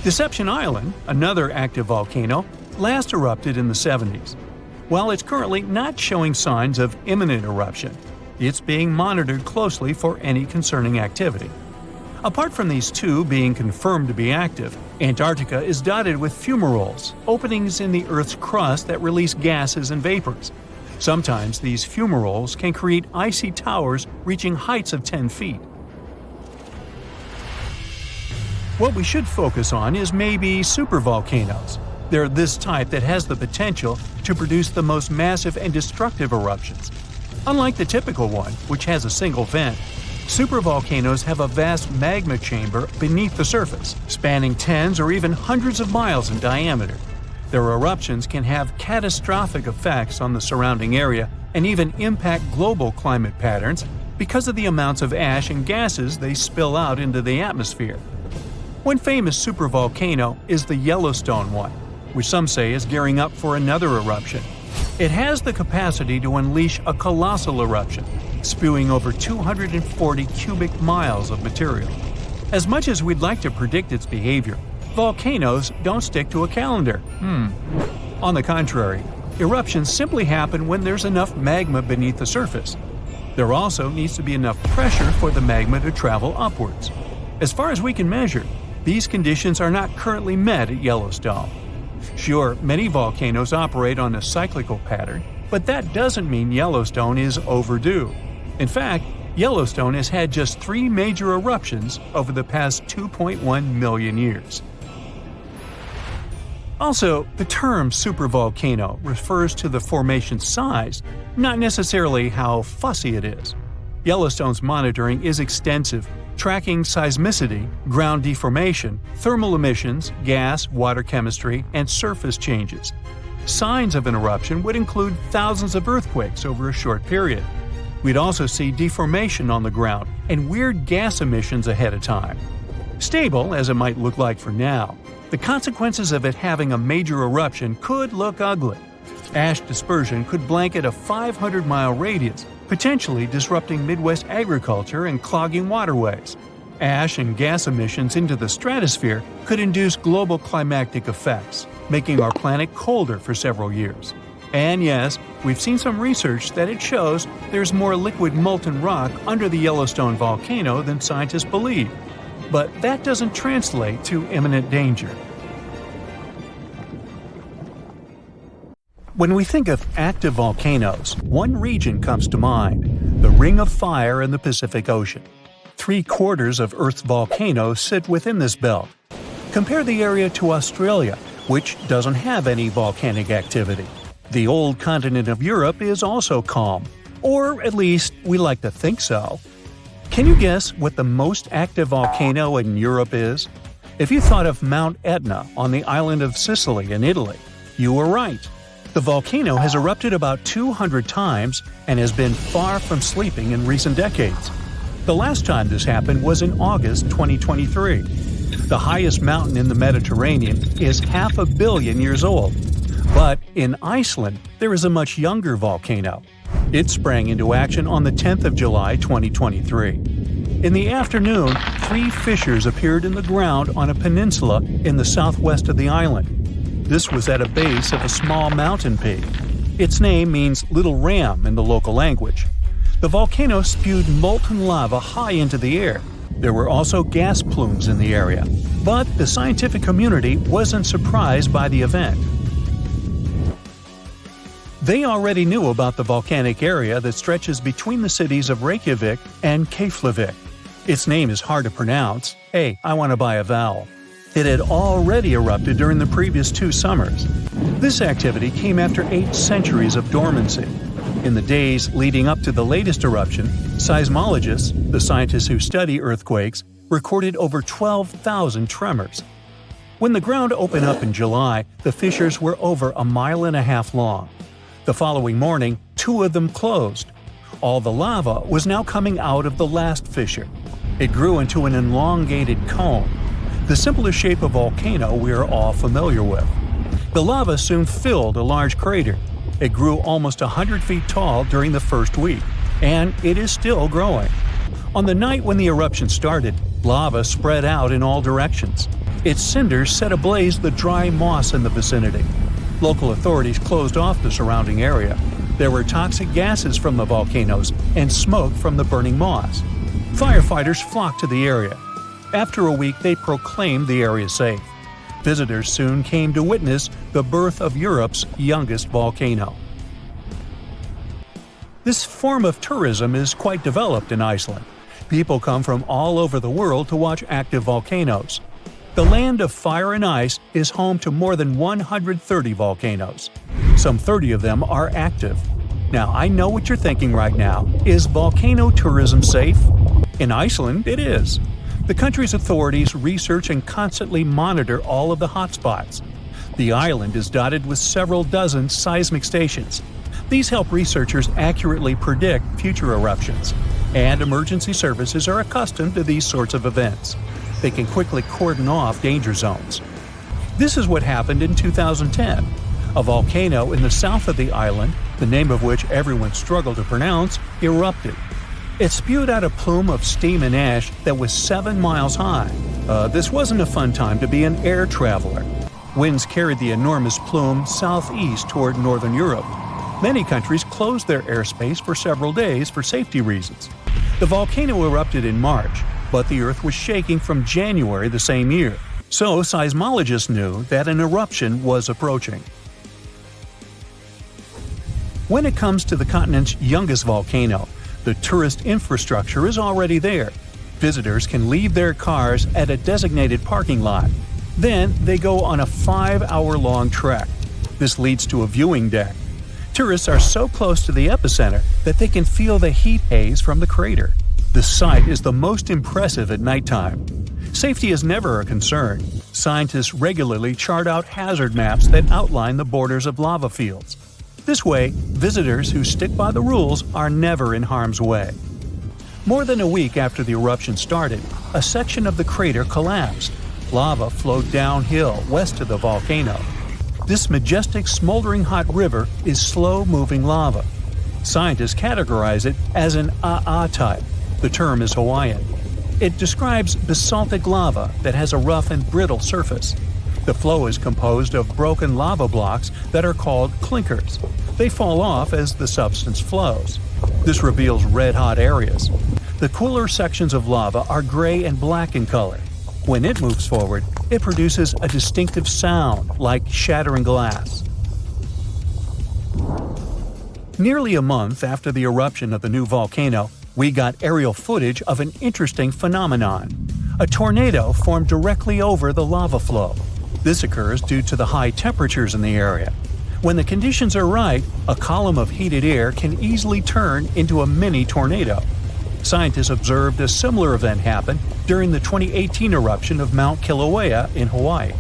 Deception Island, another active volcano, last erupted in the 70s. While it's currently not showing signs of imminent eruption, it's being monitored closely for any concerning activity. Apart from these 2 being confirmed to be active, Antarctica is dotted with fumaroles, openings in the Earth's crust that release gases and vapors. Sometimes these fumaroles can create icy towers reaching heights of 10 feet. What we should focus on is maybe supervolcanoes. They're this type that has the potential to produce the most massive and destructive eruptions. Unlike the typical one, which has a single vent, supervolcanoes have a vast magma chamber beneath the surface, spanning tens or even hundreds of miles in diameter. Their eruptions can have catastrophic effects on the surrounding area and even impact global climate patterns because of the amounts of ash and gases they spill out into the atmosphere. One famous supervolcano is the Yellowstone one, which some say is gearing up for another eruption. It has the capacity to unleash a colossal eruption, spewing over 240 cubic miles of material. As much as we'd like to predict its behavior, volcanoes don't stick to a calendar. On the contrary, eruptions simply happen when there's enough magma beneath the surface. There also needs to be enough pressure for the magma to travel upwards. As far as we can measure, these conditions are not currently met at Yellowstone. Sure, many volcanoes operate on a cyclical pattern, but that doesn't mean Yellowstone is overdue. In fact, Yellowstone has had just 3 major eruptions over the past 2.1 million years. Also, the term supervolcano refers to the formation's size, not necessarily how fussy it is. Yellowstone's monitoring is extensive, tracking seismicity, ground deformation, thermal emissions, gas, water chemistry, and surface changes. Signs of an eruption would include thousands of earthquakes over a short period. We'd also see deformation on the ground and weird gas emissions ahead of time. Stable, as it might look like for now, the consequences of it having a major eruption could look ugly. Ash dispersion could blanket a 500-mile radius, potentially disrupting Midwest agriculture and clogging waterways. Ash and gas emissions into the stratosphere could induce global climatic effects, making our planet colder for several years. And yes, we've seen some research that it shows there's more liquid molten rock under the Yellowstone volcano than scientists believe. But that doesn't translate to imminent danger. When we think of active volcanoes, one region comes to mind: the Ring of Fire in the Pacific Ocean. 3/4 of Earth's volcanoes sit within this belt. Compare the area to Australia, which doesn't have any volcanic activity. The old continent of Europe is also calm, or at least we like to think so. Can you guess what the most active volcano in Europe is? If you thought of Mount Etna on the island of Sicily in Italy, you were right. The volcano has erupted about 200 times and has been far from sleeping in recent decades. The last time this happened was in August 2023. The highest mountain in the Mediterranean is 500 million years old. But in Iceland, there is a much younger volcano. It sprang into action on the 10th of July 2023. In the afternoon, 3 fissures appeared in the ground on a peninsula in the southwest of the island. This was at a base of a small mountain peak. Its name means Little Ram in the local language. The volcano spewed molten lava high into the air. There were also gas plumes in the area. But the scientific community wasn't surprised by the event. They already knew about the volcanic area that stretches between the cities of Reykjavik and Keflavik. Its name is hard to pronounce. Hey, I want to buy a vowel. It had already erupted during the previous 2 summers. This activity came after 8 centuries of dormancy. In the days leading up to the latest eruption, seismologists, the scientists who study earthquakes, recorded over 12,000 tremors. When the ground opened up in July, the fissures were over 1.5 miles long. The following morning, 2 of them closed. All the lava was now coming out of the last fissure. It grew into an elongated cone, the simplest shape of volcano we are all familiar with. The lava soon filled a large crater. It grew almost 100 feet tall during the first week, and it is still growing. On the night when the eruption started, lava spread out in all directions. Its cinders set ablaze the dry moss in the vicinity. Local authorities closed off the surrounding area. There were toxic gases from the volcanoes and smoke from the burning moss. Firefighters flocked to the area. After a week, they proclaimed the area safe. Visitors soon came to witness the birth of Europe's youngest volcano. This form of tourism is quite developed in Iceland. People come from all over the world to watch active volcanoes. The land of fire and ice is home to more than 130 volcanoes. Some 30 of them are active. Now, I know what you're thinking right now. Is volcano tourism safe? In Iceland, it is. The country's authorities research and constantly monitor all of the hotspots. The island is dotted with several dozen seismic stations. These help researchers accurately predict future eruptions, and emergency services are accustomed to these sorts of events. They can quickly cordon off danger zones. This is what happened in 2010. A volcano in the south of the island, the name of which everyone struggled to pronounce, erupted. It spewed out a plume of steam and ash that was 7 miles high. This wasn't a fun time to be an air traveler. Winds carried the enormous plume southeast toward northern Europe. Many countries closed their airspace for several days for safety reasons. The volcano erupted in March, but the Earth was shaking from January the same year, so seismologists knew that an eruption was approaching. When it comes to the continent's youngest volcano, the tourist infrastructure is already there. Visitors can leave their cars at a designated parking lot. Then they go on a 5-hour-long trek. This leads to a viewing deck. Tourists are so close to the epicenter that they can feel the heat haze from the crater. The sight is the most impressive at nighttime. Safety is never a concern. Scientists regularly chart out hazard maps that outline the borders of lava fields. This way, visitors who stick by the rules are never in harm's way. More than a week after the eruption started, a section of the crater collapsed. Lava flowed downhill west of the volcano. This majestic smoldering hot river is slow-moving lava. Scientists categorize it as an AA type. The term is Hawaiian. It describes basaltic lava that has a rough and brittle surface. The flow is composed of broken lava blocks that are called clinkers. They fall off as the substance flows. This reveals red-hot areas. The cooler sections of lava are gray and black in color. When it moves forward, it produces a distinctive sound like shattering glass. Nearly a month after the eruption of the new volcano, we got aerial footage of an interesting phenomenon. A tornado formed directly over the lava flow. This occurs due to the high temperatures in the area. When the conditions are right, a column of heated air can easily turn into a mini tornado. Scientists observed a similar event happen during the 2018 eruption of Mount Kilauea in Hawaii.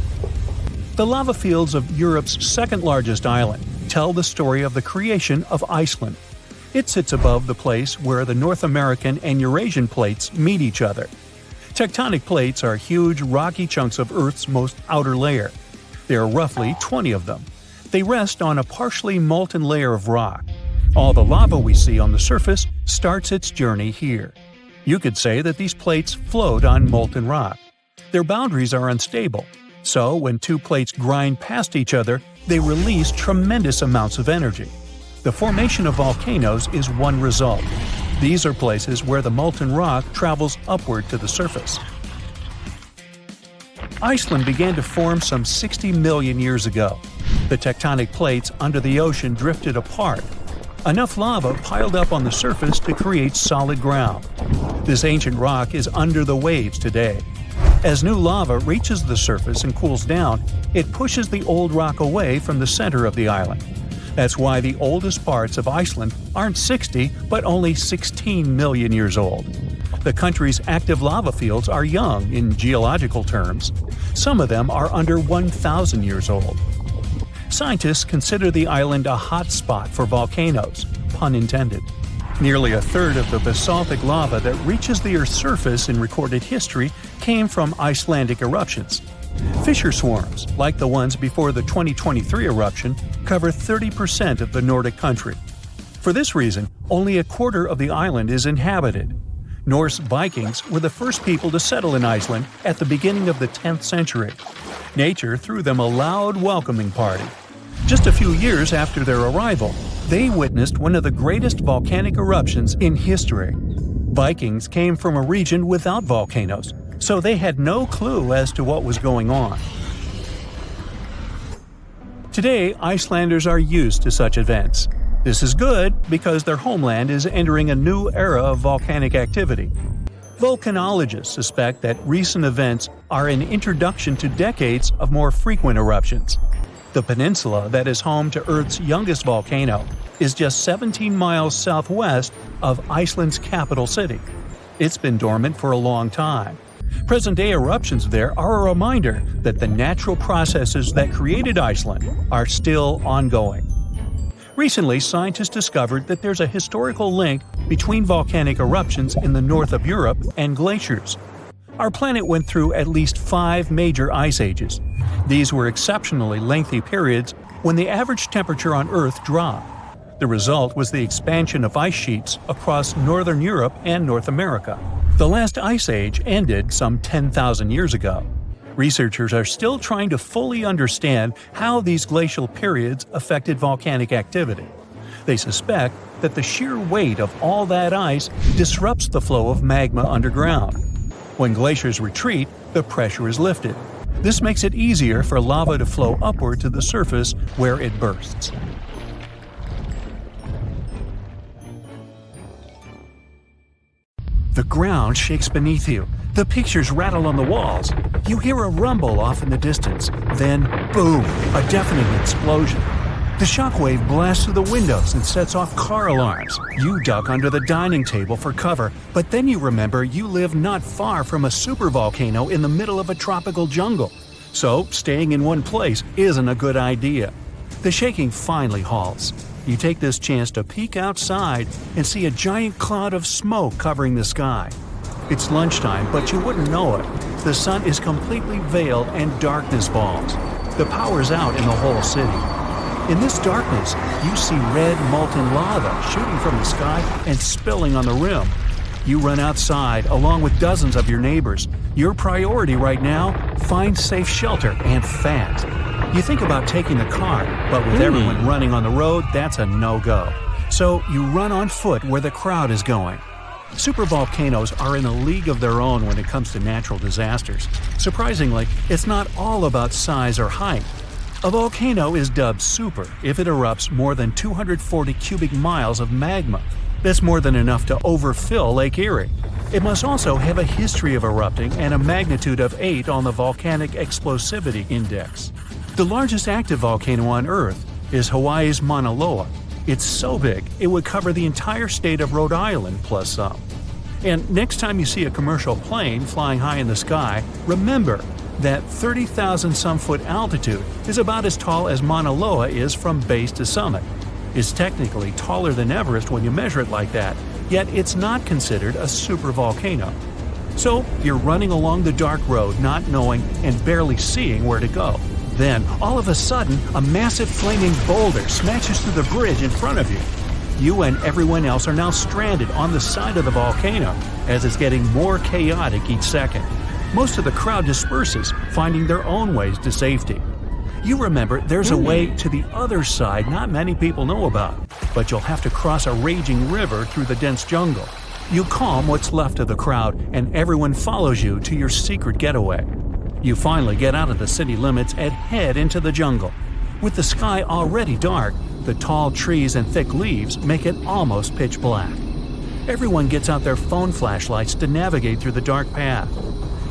The lava fields of Europe's second-largest island tell the story of the creation of Iceland. It sits above the place where the North American and Eurasian plates meet each other. Tectonic plates are huge, rocky chunks of Earth's most outer layer. There are roughly 20 of them. They rest on a partially molten layer of rock. All the lava we see on the surface starts its journey here. You could say that these plates float on molten rock. Their boundaries are unstable, so when two plates grind past each other, they release tremendous amounts of energy. The formation of volcanoes is one result. These are places where the molten rock travels upward to the surface. Iceland began to form some 60 million years ago. The tectonic plates under the ocean drifted apart. Enough lava piled up on the surface to create solid ground. This ancient rock is under the waves today. As new lava reaches the surface and cools down, it pushes the old rock away from the center of the island. That's why the oldest parts of Iceland aren't 60, but only 16 million years old. The country's active lava fields are young in geological terms. Some of them are under 1,000 years old. Scientists consider the island a hot spot for volcanoes, pun intended. Nearly a third of the basaltic lava that reaches the Earth's surface in recorded history came from Icelandic eruptions. Fissure swarms, like the ones before the 2023 eruption, cover 30% of the Nordic country. For this reason, only a quarter of the island is inhabited. Norse Vikings were the first people to settle in Iceland at the beginning of the 10th century. Nature threw them a loud welcoming party. Just a few years after their arrival, they witnessed one of the greatest volcanic eruptions in history. Vikings came from a region without volcanoes, so they had no clue as to what was going on. Today, Icelanders are used to such events. This is good because their homeland is entering a new era of volcanic activity. Volcanologists suspect that recent events are an introduction to decades of more frequent eruptions. The peninsula that is home to Earth's youngest volcano is just 17 miles southwest of Iceland's capital city. It's been dormant for a long time. Present-day eruptions there are a reminder that the natural processes that created Iceland are still ongoing. Recently, scientists discovered that there's a historical link between volcanic eruptions in the north of Europe and glaciers. Our planet went through at least 5 major ice ages. These were exceptionally lengthy periods when the average temperature on Earth dropped. The result was the expansion of ice sheets across northern Europe and North America. The last ice age ended some 10,000 years ago. Researchers are still trying to fully understand how these glacial periods affected volcanic activity. They suspect that the sheer weight of all that ice disrupts the flow of magma underground. When glaciers retreat, the pressure is lifted. This makes it easier for lava to flow upward to the surface where it bursts. The ground shakes beneath you. The pictures rattle on the walls. You hear a rumble off in the distance. Then, boom, a deafening explosion. The shockwave blasts through the windows and sets off car alarms. You duck under the dining table for cover, but then you remember you live not far from a supervolcano in the middle of a tropical jungle. So, staying in one place isn't a good idea. The shaking finally halts. You take this chance to peek outside and see a giant cloud of smoke covering the sky. It's lunchtime, but you wouldn't know it. The sun is completely veiled and darkness falls. The power's out in the whole city. In this darkness, you see red molten lava shooting from the sky and spilling on the rim. You run outside along with dozens of your neighbors. Your priority right now, find safe shelter and fast. You think about taking the car, but with everyone running on the road, that's a no-go. So you run on foot where the crowd is going. Supervolcanoes are in a league of their own when it comes to natural disasters. Surprisingly, it's not all about size or height. A volcano is dubbed super if it erupts more than 240 cubic miles of magma. That's more than enough to overfill Lake Erie. It must also have a history of erupting and a magnitude of 8 on the Volcanic Explosivity Index. The largest active volcano on Earth is Hawaii's Mauna Loa. It's so big, it would cover the entire state of Rhode Island plus some. And next time you see a commercial plane flying high in the sky, remember that 30,000-some-foot altitude is about as tall as Mauna Loa is from base to summit. It's technically taller than Everest when you measure it like that, yet it's not considered a supervolcano. So you're running along the dark road not knowing and barely seeing where to go. Then, all of a sudden, a massive flaming boulder smashes through the bridge in front of you. You and everyone else are now stranded on the side of the volcano as it's getting more chaotic each second. Most of the crowd disperses, finding their own ways to safety. You remember there's a way to the other side not many people know about, but you'll have to cross a raging river through the dense jungle. You calm what's left of the crowd, and everyone follows you to your secret getaway. You finally get out of the city limits and head into the jungle. With the sky already dark, the tall trees and thick leaves make it almost pitch black. Everyone gets out their phone flashlights to navigate through the dark path.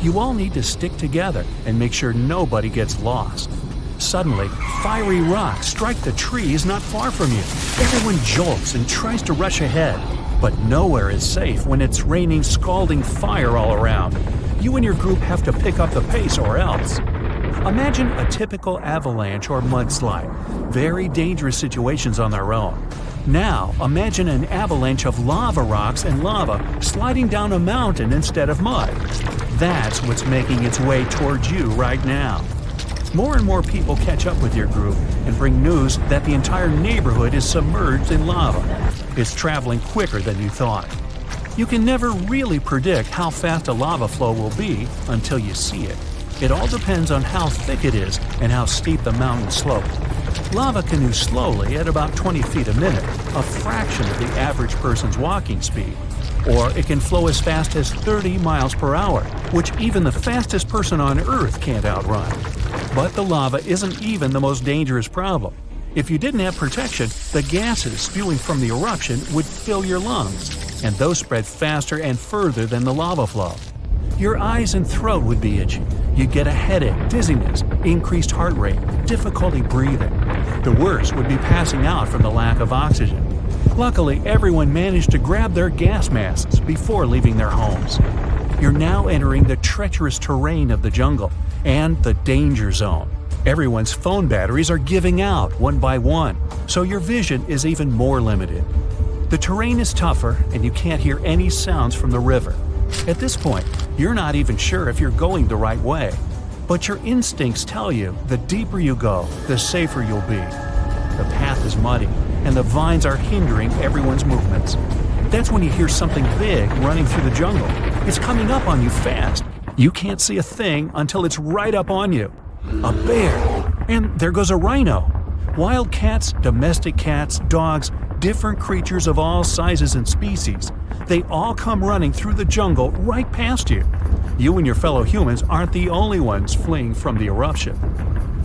You all need to stick together and make sure nobody gets lost. Suddenly, fiery rocks strike the trees not far from you. Everyone jolts and tries to rush ahead, but nowhere is safe when it's raining scalding fire all around. You and your group have to pick up the pace or else. Imagine a typical avalanche or mudslide, very dangerous situations on their own. Now, imagine an avalanche of lava rocks and lava sliding down a mountain instead of mud. That's what's making its way towards you right now. More and more people catch up with your group and bring news that the entire neighborhood is submerged in lava. It's traveling quicker than you thought. You can never really predict how fast a lava flow will be until you see it. It all depends on how thick it is and how steep the mountain slope. Lava can move slowly at about 20 feet a minute, a fraction of the average person's walking speed. Or it can flow as fast as 30 miles per hour, which even the fastest person on Earth can't outrun. But the lava isn't even the most dangerous problem. If you didn't have protection, the gases spewing from the eruption would fill your lungs, and those spread faster and further than the lava flow. Your eyes and throat would be itchy. You'd get a headache, dizziness, increased heart rate, difficulty breathing. The worst would be passing out from the lack of oxygen. Luckily, everyone managed to grab their gas masks before leaving their homes. You're now entering the treacherous terrain of the jungle and the danger zone. Everyone's phone batteries are giving out one by one, so your vision is even more limited. The terrain is tougher and you can't hear any sounds from the river. At this point, you're not even sure if you're going the right way. But your instincts tell you the deeper you go, the safer you'll be. The path is muddy, and the vines are hindering everyone's movements. That's when you hear something big running through the jungle. It's coming up on you fast. You can't see a thing until it's right up on you. A bear! And there goes a rhino. Wild cats, domestic cats, dogs, different creatures of all sizes and species. They all come running through the jungle right past you. You and your fellow humans aren't the only ones fleeing from the eruption.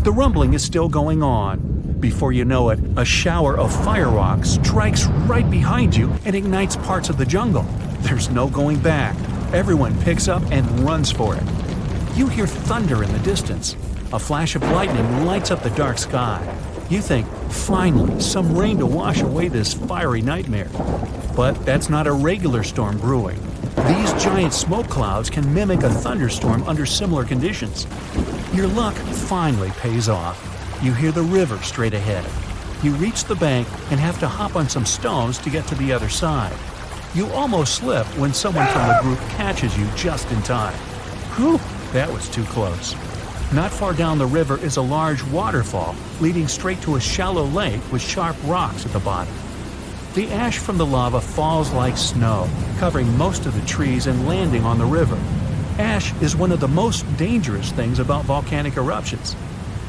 The rumbling is still going on. Before you know it, a shower of fire rocks strikes right behind you and ignites parts of the jungle. There's no going back. Everyone picks up and runs for it. You hear thunder in the distance. A flash of lightning lights up the dark sky. You think, finally, some rain to wash away this fiery nightmare. But that's not a regular storm brewing. These giant smoke clouds can mimic a thunderstorm under similar conditions. Your luck finally pays off. You hear the river straight ahead. You reach the bank and have to hop on some stones to get to the other side. You almost slip when someone from the group catches you just in time. Whew, that was too close. Not far down the river is a large waterfall leading straight to a shallow lake with sharp rocks at the bottom. The ash from the lava falls like snow, covering most of the trees and landing on the river. Ash is one of the most dangerous things about volcanic eruptions.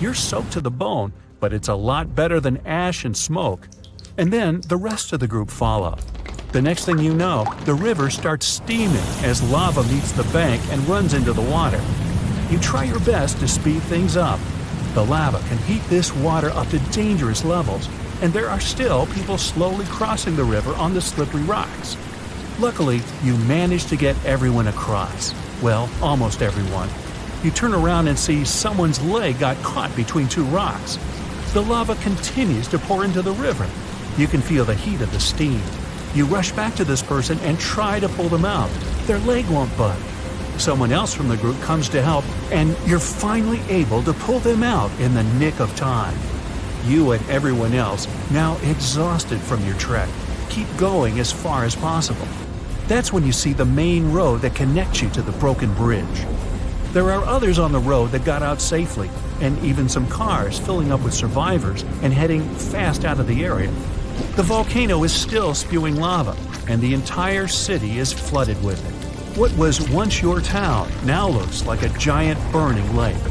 You're soaked to the bone, but it's a lot better than ash and smoke. And then the rest of the group follow. The next thing you know, the river starts steaming as lava meets the bank and runs into the water. You try your best to speed things up. The lava can heat this water up to dangerous levels, and there are still people slowly crossing the river on the slippery rocks. Luckily, you manage to get everyone across. Well, almost everyone. You turn around and see someone's leg got caught between two rocks. The lava continues to pour into the river. You can feel the heat of the steam. You rush back to this person and try to pull them out. Their leg won't budge. Someone else from the group comes to help, and you're finally able to pull them out in the nick of time. You and everyone else, now exhausted from your trek, keep going as far as possible. That's when you see the main road that connects you to the broken bridge. There are others on the road that got out safely, and even some cars filling up with survivors and heading fast out of the area. The volcano is still spewing lava, and the entire city is flooded with it. What was once your town now looks like a giant burning lake.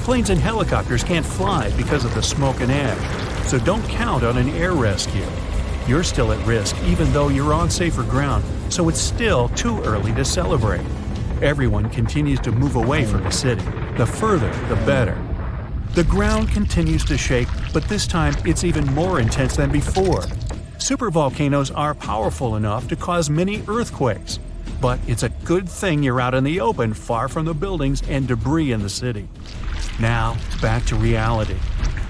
Planes and helicopters can't fly because of the smoke and ash, so don't count on an air rescue. You're still at risk even though you're on safer ground, so it's still too early to celebrate. Everyone continues to move away from the city. The further, the better. The ground continues to shake, but this time it's even more intense than before. Supervolcanoes are powerful enough to cause many earthquakes. But it's a good thing you're out in the open, far from the buildings and debris in the city. Now, back to reality.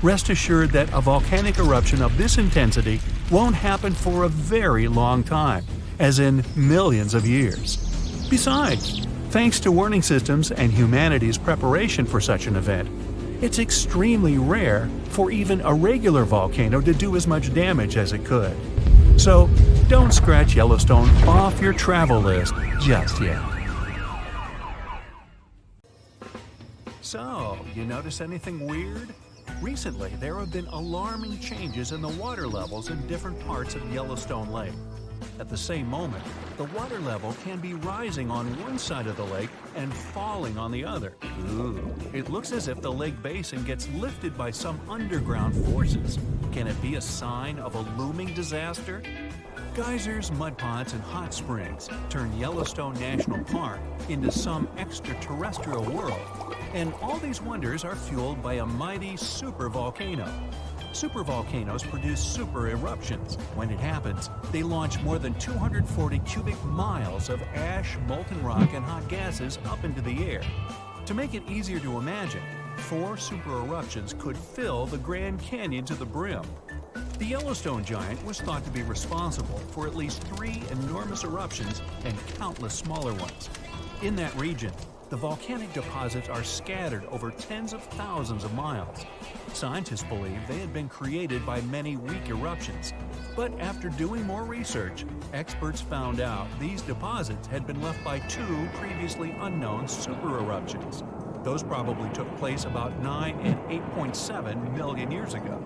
Rest assured that a volcanic eruption of this intensity won't happen for a very long time, as in millions of years. Besides, thanks to warning systems and humanity's preparation for such an event, it's extremely rare for even a regular volcano to do as much damage as it could. So, don't scratch Yellowstone off your travel list just yet. So, you notice anything weird? Recently, there have been alarming changes in the water levels in different parts of Yellowstone Lake. At the same moment, the water level can be rising on one side of the lake and falling on the other. Ooh, it looks as if the lake basin gets lifted by some underground forces. Can it be a sign of a looming disaster? Geysers, mud ponds, and hot springs turn Yellowstone National Park into some extraterrestrial world. And all these wonders are fueled by a mighty supervolcano. Supervolcanoes produce super eruptions. When it happens, they launch more than 240 cubic miles of ash, molten rock, and hot gases up into the air. To make it easier to imagine, 4 super eruptions could fill the Grand Canyon to the brim. The Yellowstone giant was thought to be responsible for at least 3 enormous eruptions and countless smaller ones. In that region, the volcanic deposits are scattered over tens of thousands of miles. Scientists believe they had been created by many weak eruptions. But after doing more research, experts found out these deposits had been left by 2 previously unknown super eruptions. Those probably took place about 9 and 8.7 million years ago.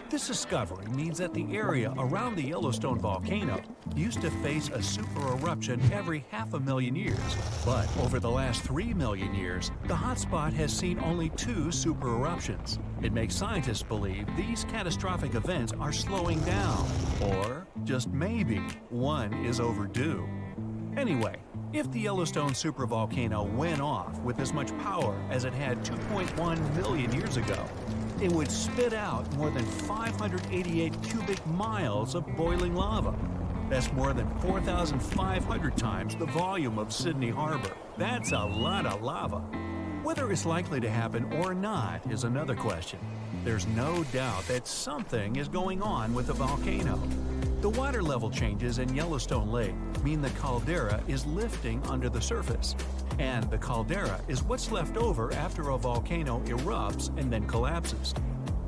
This discovery means that the area around the Yellowstone volcano used to face a super eruption every 500,000 years. But over the last 3 million years, the hotspot has seen only 2 super eruptions. It makes scientists believe these catastrophic events are slowing down, or just maybe one is overdue. Anyway, if the Yellowstone supervolcano went off with as much power as it had 2.1 million years ago, it would spit out more than 588 cubic miles of boiling lava. That's more than 4,500 times the volume of Sydney Harbor. That's a lot of lava. Whether it's likely to happen or not is another question. There's no doubt that something is going on with the volcano. The water level changes in Yellowstone Lake mean the caldera is lifting under the surface. And the caldera is what's left over after a volcano erupts and then collapses.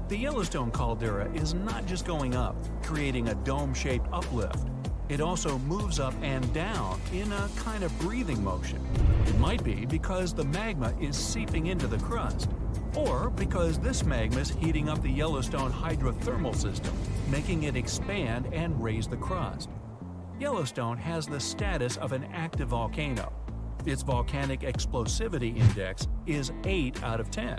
The Yellowstone caldera is not just going up, creating a dome-shaped uplift. It also moves up and down in a kind of breathing motion. It might be because the magma is seeping into the crust, or because this magma is heating up the Yellowstone hydrothermal system, making it expand and raise the crust. Yellowstone has the status of an active volcano. Its volcanic explosivity index is 8 out of 10.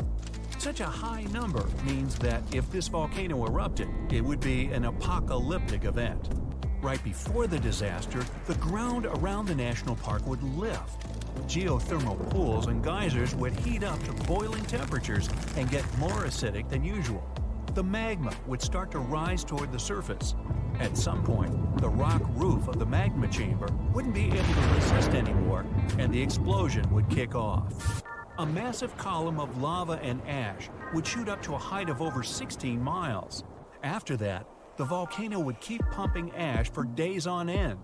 Such a high number means that if this volcano erupted, it would be an apocalyptic event. Right before the disaster, the ground around the national park would lift. Geothermal pools and geysers would heat up to boiling temperatures and get more acidic than usual. The magma would start to rise toward the surface. At some point, the rock roof of the magma chamber wouldn't be able to resist anymore, and the explosion would kick off. A massive column of lava and ash would shoot up to a height of over 16 miles. After that, the volcano would keep pumping ash for days on end.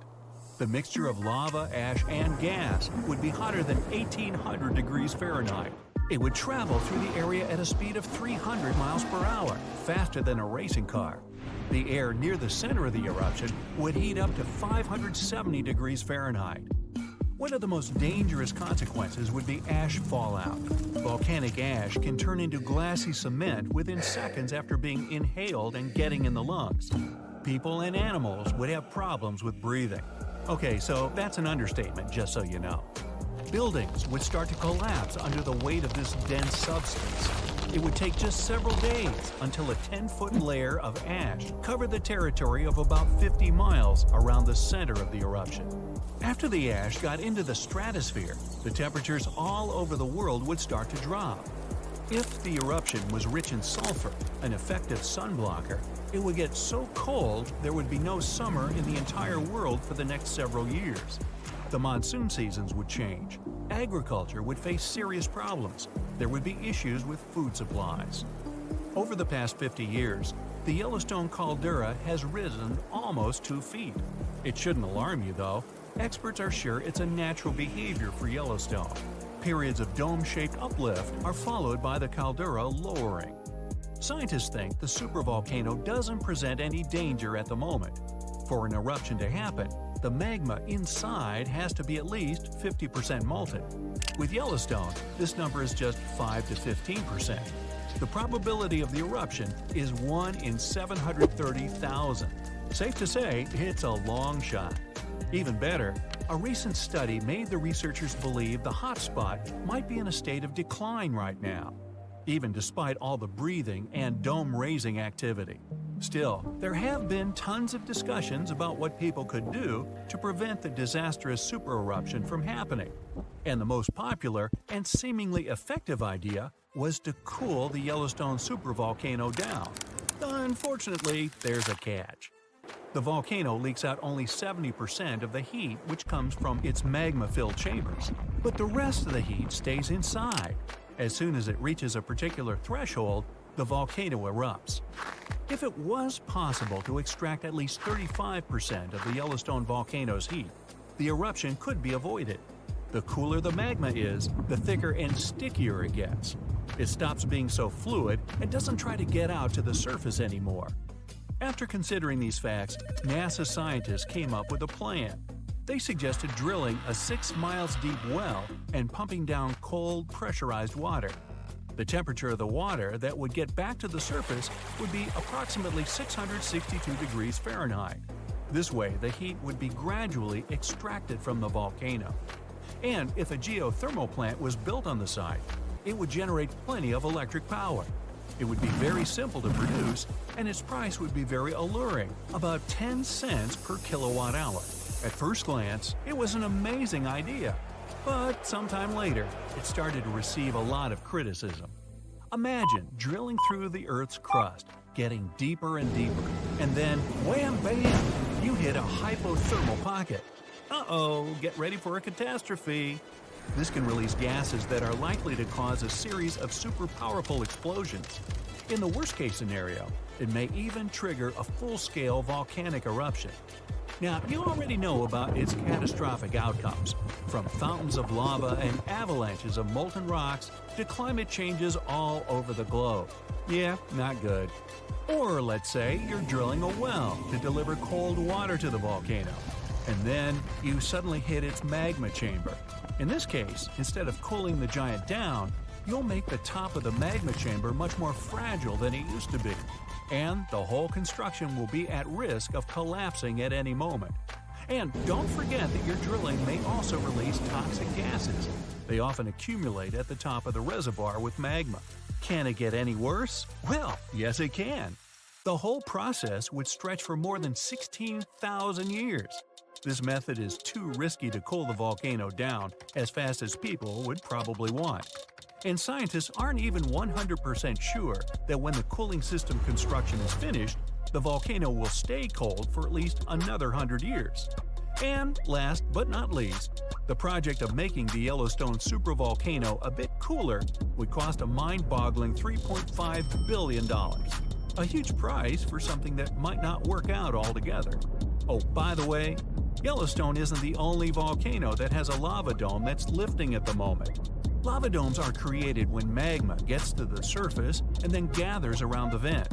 The mixture of lava, ash, and gas would be hotter than 1800 degrees Fahrenheit. It would travel through the area at a speed of 300 miles per hour, faster than a racing car. The air near the center of the eruption would heat up to 570 degrees Fahrenheit. One of the most dangerous consequences would be ash fallout. Volcanic ash can turn into glassy cement within seconds after being inhaled and getting in the lungs. People and animals would have problems with breathing. Okay, so that's an understatement, just so you know. Buildings would start to collapse under the weight of this dense substance. It would take just several days until a 10-foot layer of ash covered the territory of about 50 miles around the center of the eruption. After the ash got into the stratosphere, the temperatures all over the world would start to drop. If the eruption was rich in sulfur, an effective sunblocker, it would get so cold there would be no summer in the entire world for the next several years. The monsoon seasons would change. Agriculture would face serious problems. There would be issues with food supplies. Over the past 50 years, the Yellowstone caldera has risen almost 2 feet. It shouldn't alarm you, though. Experts are sure it's a natural behavior for Yellowstone. Periods of dome-shaped uplift are followed by the caldera lowering. Scientists think the supervolcano doesn't present any danger at the moment. For an eruption to happen, the magma inside has to be at least 50% molten. With Yellowstone, this number is just 5 to 15%. The probability of the eruption is 1 in 730,000. Safe to say, it's a long shot. Even better, a recent study made the researchers believe the hotspot might be in a state of decline right now, even despite all the breathing and dome-raising activity. Still, there have been tons of discussions about what people could do to prevent the disastrous supereruption from happening. And the most popular and seemingly effective idea was to cool the Yellowstone supervolcano down. Unfortunately, there's a catch. The volcano leaks out only 70% of the heat which comes from its magma-filled chambers, but the rest of the heat stays inside. As soon as it reaches a particular threshold, the volcano erupts. If it was possible to extract at least 35% of the Yellowstone volcano's heat, the eruption could be avoided. The cooler the magma is, the thicker and stickier it gets. It stops being so fluid and doesn't try to get out to the surface anymore. After considering these facts, NASA scientists came up with a plan. They suggested drilling a 6 miles deep well and pumping down cold, pressurized water. The temperature of the water that would get back to the surface would be approximately 662 degrees Fahrenheit. This way, the heat would be gradually extracted from the volcano. And if a geothermal plant was built on the site, it would generate plenty of electric power. It would be very simple to produce, and its price would be very alluring, about 10 cents per kilowatt hour. At first glance, it was an amazing idea. But sometime later, it started to receive a lot of criticism. Imagine drilling through the Earth's crust, getting deeper and deeper, and then wham bam, you hit a hypothermal pocket. Uh-oh, get ready for a catastrophe. This can release gases that are likely to cause a series of super powerful explosions. In the worst-case scenario, it may even trigger a full-scale volcanic eruption. Now, you already know about its catastrophic outcomes, from fountains of lava and avalanches of molten rocks to climate changes all over the globe. Yeah, not good. Or let's say you're drilling a well to deliver cold water to the volcano, and then you suddenly hit its magma chamber. In this case, instead of cooling the giant down, you'll make the top of the magma chamber much more fragile than it used to be, and the whole construction will be at risk of collapsing at any moment. And don't forget that your drilling may also release toxic gases. They often accumulate at the top of the reservoir with magma. Can it get any worse? Well, yes it can. The whole process would stretch for more than 16,000 years. This method is too risky to cool the volcano down as fast as people would probably want. And scientists aren't even 100% sure that when the cooling system construction is finished, the volcano will stay cold for at least another 100 years. And last but not least, the project of making the Yellowstone supervolcano a bit cooler would cost a mind-boggling $3.5 billion. A huge price for something that might not work out altogether. Oh, by the way, Yellowstone isn't the only volcano that has a lava dome that's lifting at the moment. Lava domes are created when magma gets to the surface and then gathers around the vent.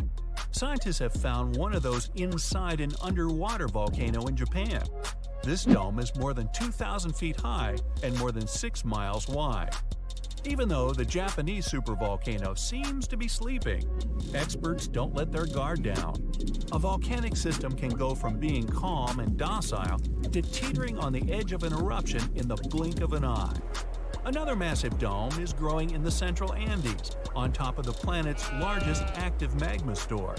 Scientists have found one of those inside an underwater volcano in Japan. This dome is more than 2,000 feet high and more than 6 miles wide. Even though the Japanese supervolcano seems to be sleeping, experts don't let their guard down. A volcanic system can go from being calm and docile to teetering on the edge of an eruption in the blink of an eye. Another massive dome is growing in the central Andes, on top of the planet's largest active magma store.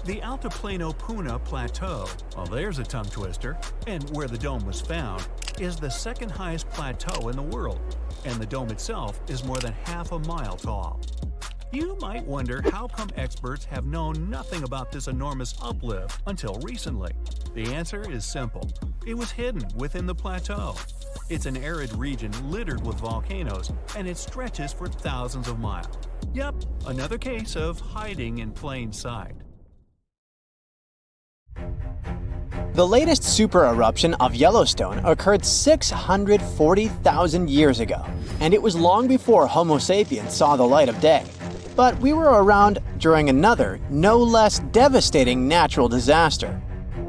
The Altiplano Puna Plateau, well there's a tongue twister, and where the dome was found, is the second highest plateau in the world, and the dome itself is more than half a mile tall. You might wonder how come experts have known nothing about this enormous uplift until recently. The answer is simple. It was hidden within the plateau. It's an arid region littered with volcanoes, and it stretches for thousands of miles. Yep, another case of hiding in plain sight. The latest super eruption of Yellowstone occurred 640,000 years ago, and it was long before Homo sapiens saw the light of day. But we were around during another, no less devastating natural disaster.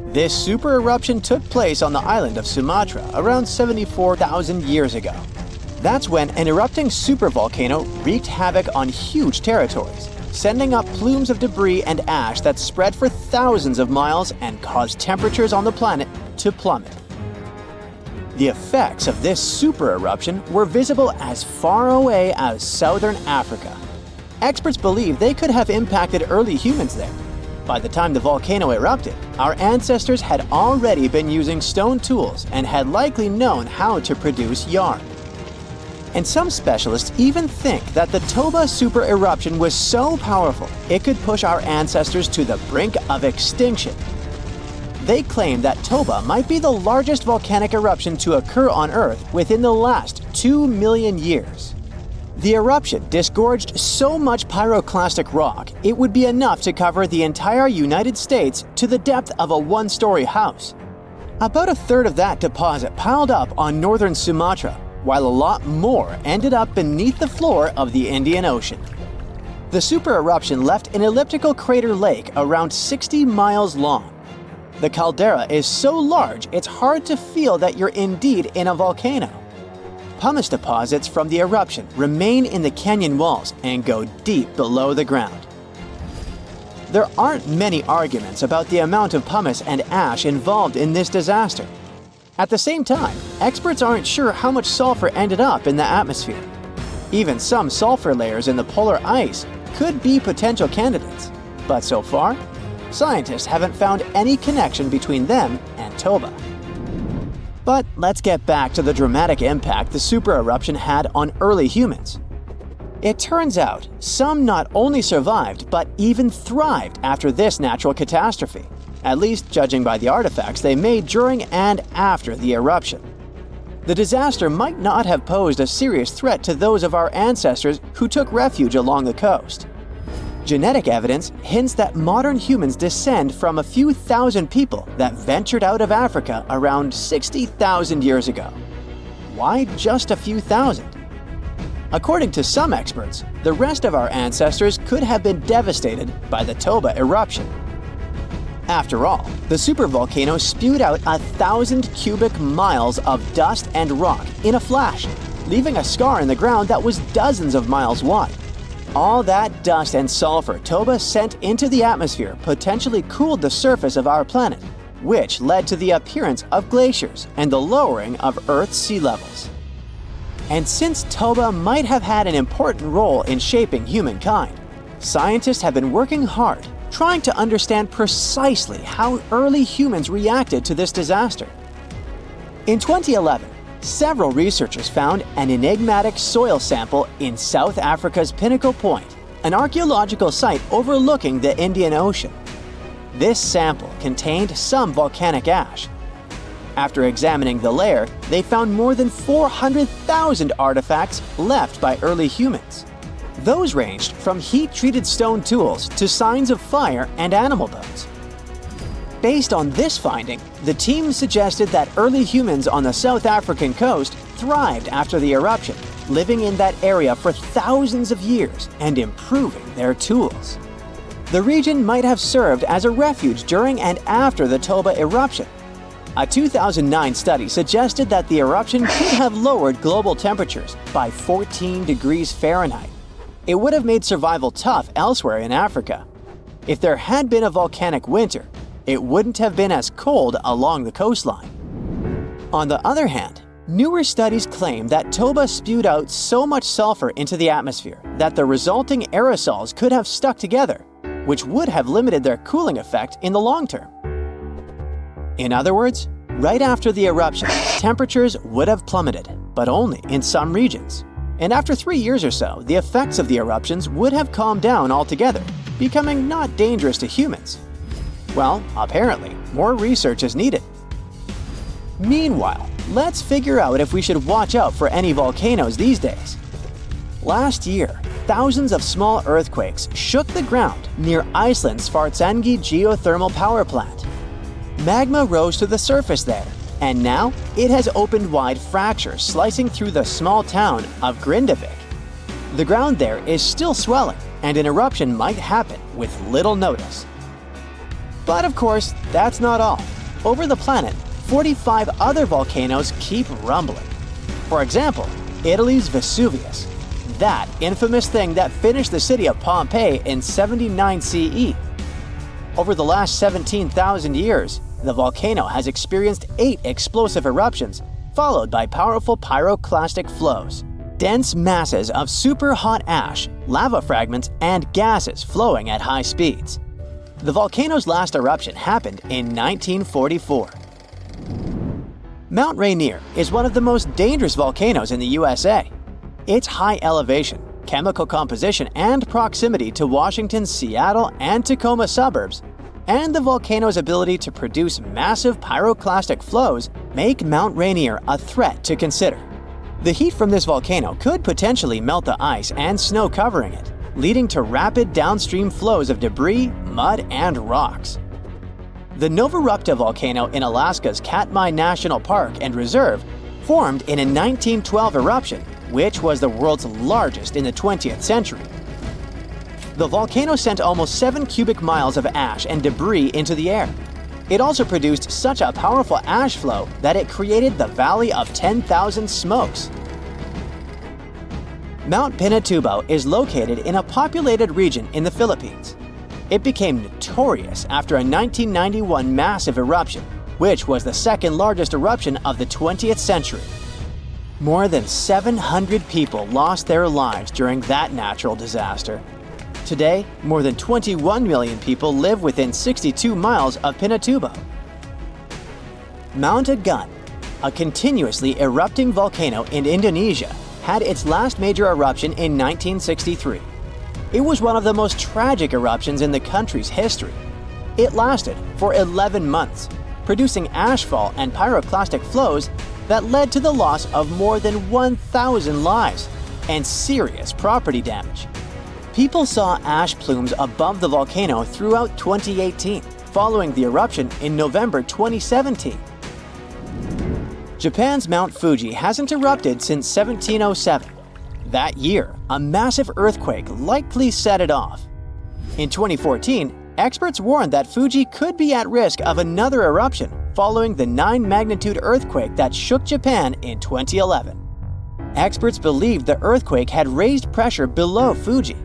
This super eruption took place on the island of Sumatra around 74,000 years ago. That's when an erupting supervolcano wreaked havoc on huge territories, sending up plumes of debris and ash that spread for thousands of miles and caused temperatures on the planet to plummet. The effects of this super eruption were visible as far away as southern Africa. Experts believe they could have impacted early humans there. By the time the volcano erupted, our ancestors had already been using stone tools and had likely known how to produce yarn. And some specialists even think that the Toba super eruption was so powerful it could push our ancestors to the brink of extinction. They claim that Toba might be the largest volcanic eruption to occur on Earth within the last 2 million years. The eruption disgorged so much pyroclastic rock it would be enough to cover the entire United States to the depth of a one-story house. About a third of that deposit piled up on northern Sumatra, while a lot more ended up beneath the floor of the Indian Ocean. The super eruption left an elliptical crater lake around 60 miles long. The caldera is so large it's hard to feel that you're indeed in a volcano. Pumice deposits from the eruption remain in the canyon walls and go deep below the ground. There aren't many arguments about the amount of pumice and ash involved in this disaster. At the same time, experts aren't sure how much sulfur ended up in the atmosphere. Even some sulfur layers in the polar ice could be potential candidates. But so far, scientists haven't found any connection between them and Toba. But let's get back to the dramatic impact the super eruption had on early humans. It turns out some not only survived but even thrived after this natural catastrophe, at least judging by the artifacts they made during and after the eruption. the disaster might not have posed a serious threat to those of our ancestors who took refuge along the coast. Genetic evidence hints that modern humans descend from a few thousand people that ventured out of Africa around 60,000 years ago. Why just a few thousand? According to some experts, the rest of our ancestors could have been devastated by the Toba eruption. After all, the supervolcano spewed out 1,000 cubic miles of dust and rock in a flash, leaving a scar in the ground that was dozens of miles wide. All that dust and sulfur Toba sent into the atmosphere potentially cooled the surface of our planet, which led to the appearance of glaciers and the lowering of Earth's sea levels. And since Toba might have had an important role in shaping humankind, scientists have been working hard trying to understand precisely how early humans reacted to this disaster. In 2011, several researchers found an enigmatic soil sample in South Africa's Pinnacle Point, an archaeological site overlooking the Indian Ocean. This sample contained some volcanic ash. After examining the layer, they found more than 400,000 artifacts left by early humans. Those ranged from heat-treated stone tools to signs of fire and animal bones. Based on this finding, the team suggested that early humans on the South African coast thrived after the eruption, living in that area for thousands of years and improving their tools. The region might have served as a refuge during and after the Toba eruption. A 2009 study suggested that the eruption could have lowered global temperatures by 14 degrees Fahrenheit. It would have made survival tough elsewhere in Africa. If there had been a volcanic winter, it wouldn't have been as cold along the coastline. On the other hand, newer studies claim that Toba spewed out so much sulfur into the atmosphere that the resulting aerosols could have stuck together, which would have limited their cooling effect in the long term. In other words, right after the eruption, temperatures would have plummeted, but only in some regions. And after 3 years or so, the effects of the eruptions would have calmed down altogether, becoming not dangerous to humans. Well, apparently, more research is needed. Meanwhile, let's figure out if we should watch out for any volcanoes these days. Last year, thousands of small earthquakes shook the ground near Iceland's Svartsengi geothermal power plant. Magma rose to the surface there, and now it has opened wide fractures slicing through the small town of Grindavik. The ground there is still swelling, and an eruption might happen with little notice. But of course, that's not all. Over the planet, 45 other volcanoes keep rumbling. For example, Italy's Vesuvius, that infamous thing that finished the city of Pompeii in 79 CE. Over the last 17,000 years, the volcano has experienced 8 explosive eruptions, followed by powerful pyroclastic flows, dense masses of super hot ash, lava fragments, and gases flowing at high speeds. The volcano's last eruption happened in 1944. Mount Rainier is one of the most dangerous volcanoes in the USA. Its high elevation, chemical composition, and proximity to Washington's Seattle and Tacoma suburbs, and the volcano's ability to produce massive pyroclastic flows make Mount Rainier a threat to consider. The heat from this volcano could potentially melt the ice and snow covering it, leading to rapid downstream flows of debris, mud, and rocks. The Novarupta volcano in Alaska's Katmai National Park and Reserve formed in a 1912 eruption, which was the world's largest in the 20th century. The volcano sent almost 7 cubic miles of ash and debris into the air. It also produced such a powerful ash flow that it created the Valley of 10,000 Smokes. Mount Pinatubo is located in a populated region in the Philippines. It became notorious after a 1991 massive eruption, which was the second largest eruption of the 20th century. More than 700 people lost their lives during that natural disaster. Today, more than 21 million people live within 62 miles of Pinatubo. Mount Agun, a continuously erupting volcano in Indonesia, had its last major eruption in 1963. It was one of the most tragic eruptions in the country's history. It lasted for 11 months, producing ashfall and pyroclastic flows that led to the loss of more than 1,000 lives and serious property damage. People saw ash plumes above the volcano throughout 2018, following the eruption in November 2017. Japan's Mount Fuji hasn't erupted since 1707. That year, a massive earthquake likely set it off. In 2014, experts warned that Fuji could be at risk of another eruption following the 9-magnitude earthquake that shook Japan in 2011. Experts believed the earthquake had raised pressure below Fuji.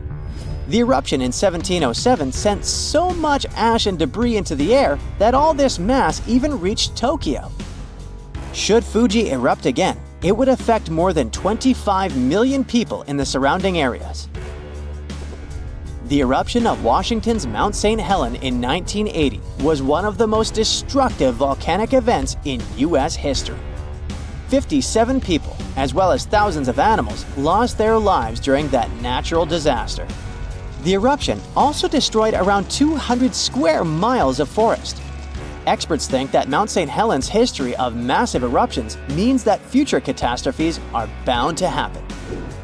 The eruption in 1707 sent so much ash and debris into the air that all this mass even reached Tokyo. Should Fuji erupt again, it would affect more than 25 million people in the surrounding areas. The eruption of Washington's Mount St. Helens in 1980 was one of the most destructive volcanic events in U.S. history. 57 people, as well as thousands of animals, lost their lives during that natural disaster. The eruption also destroyed around 200 square miles of forest. Experts think that Mount St. Helens' history of massive eruptions means that future catastrophes are bound to happen.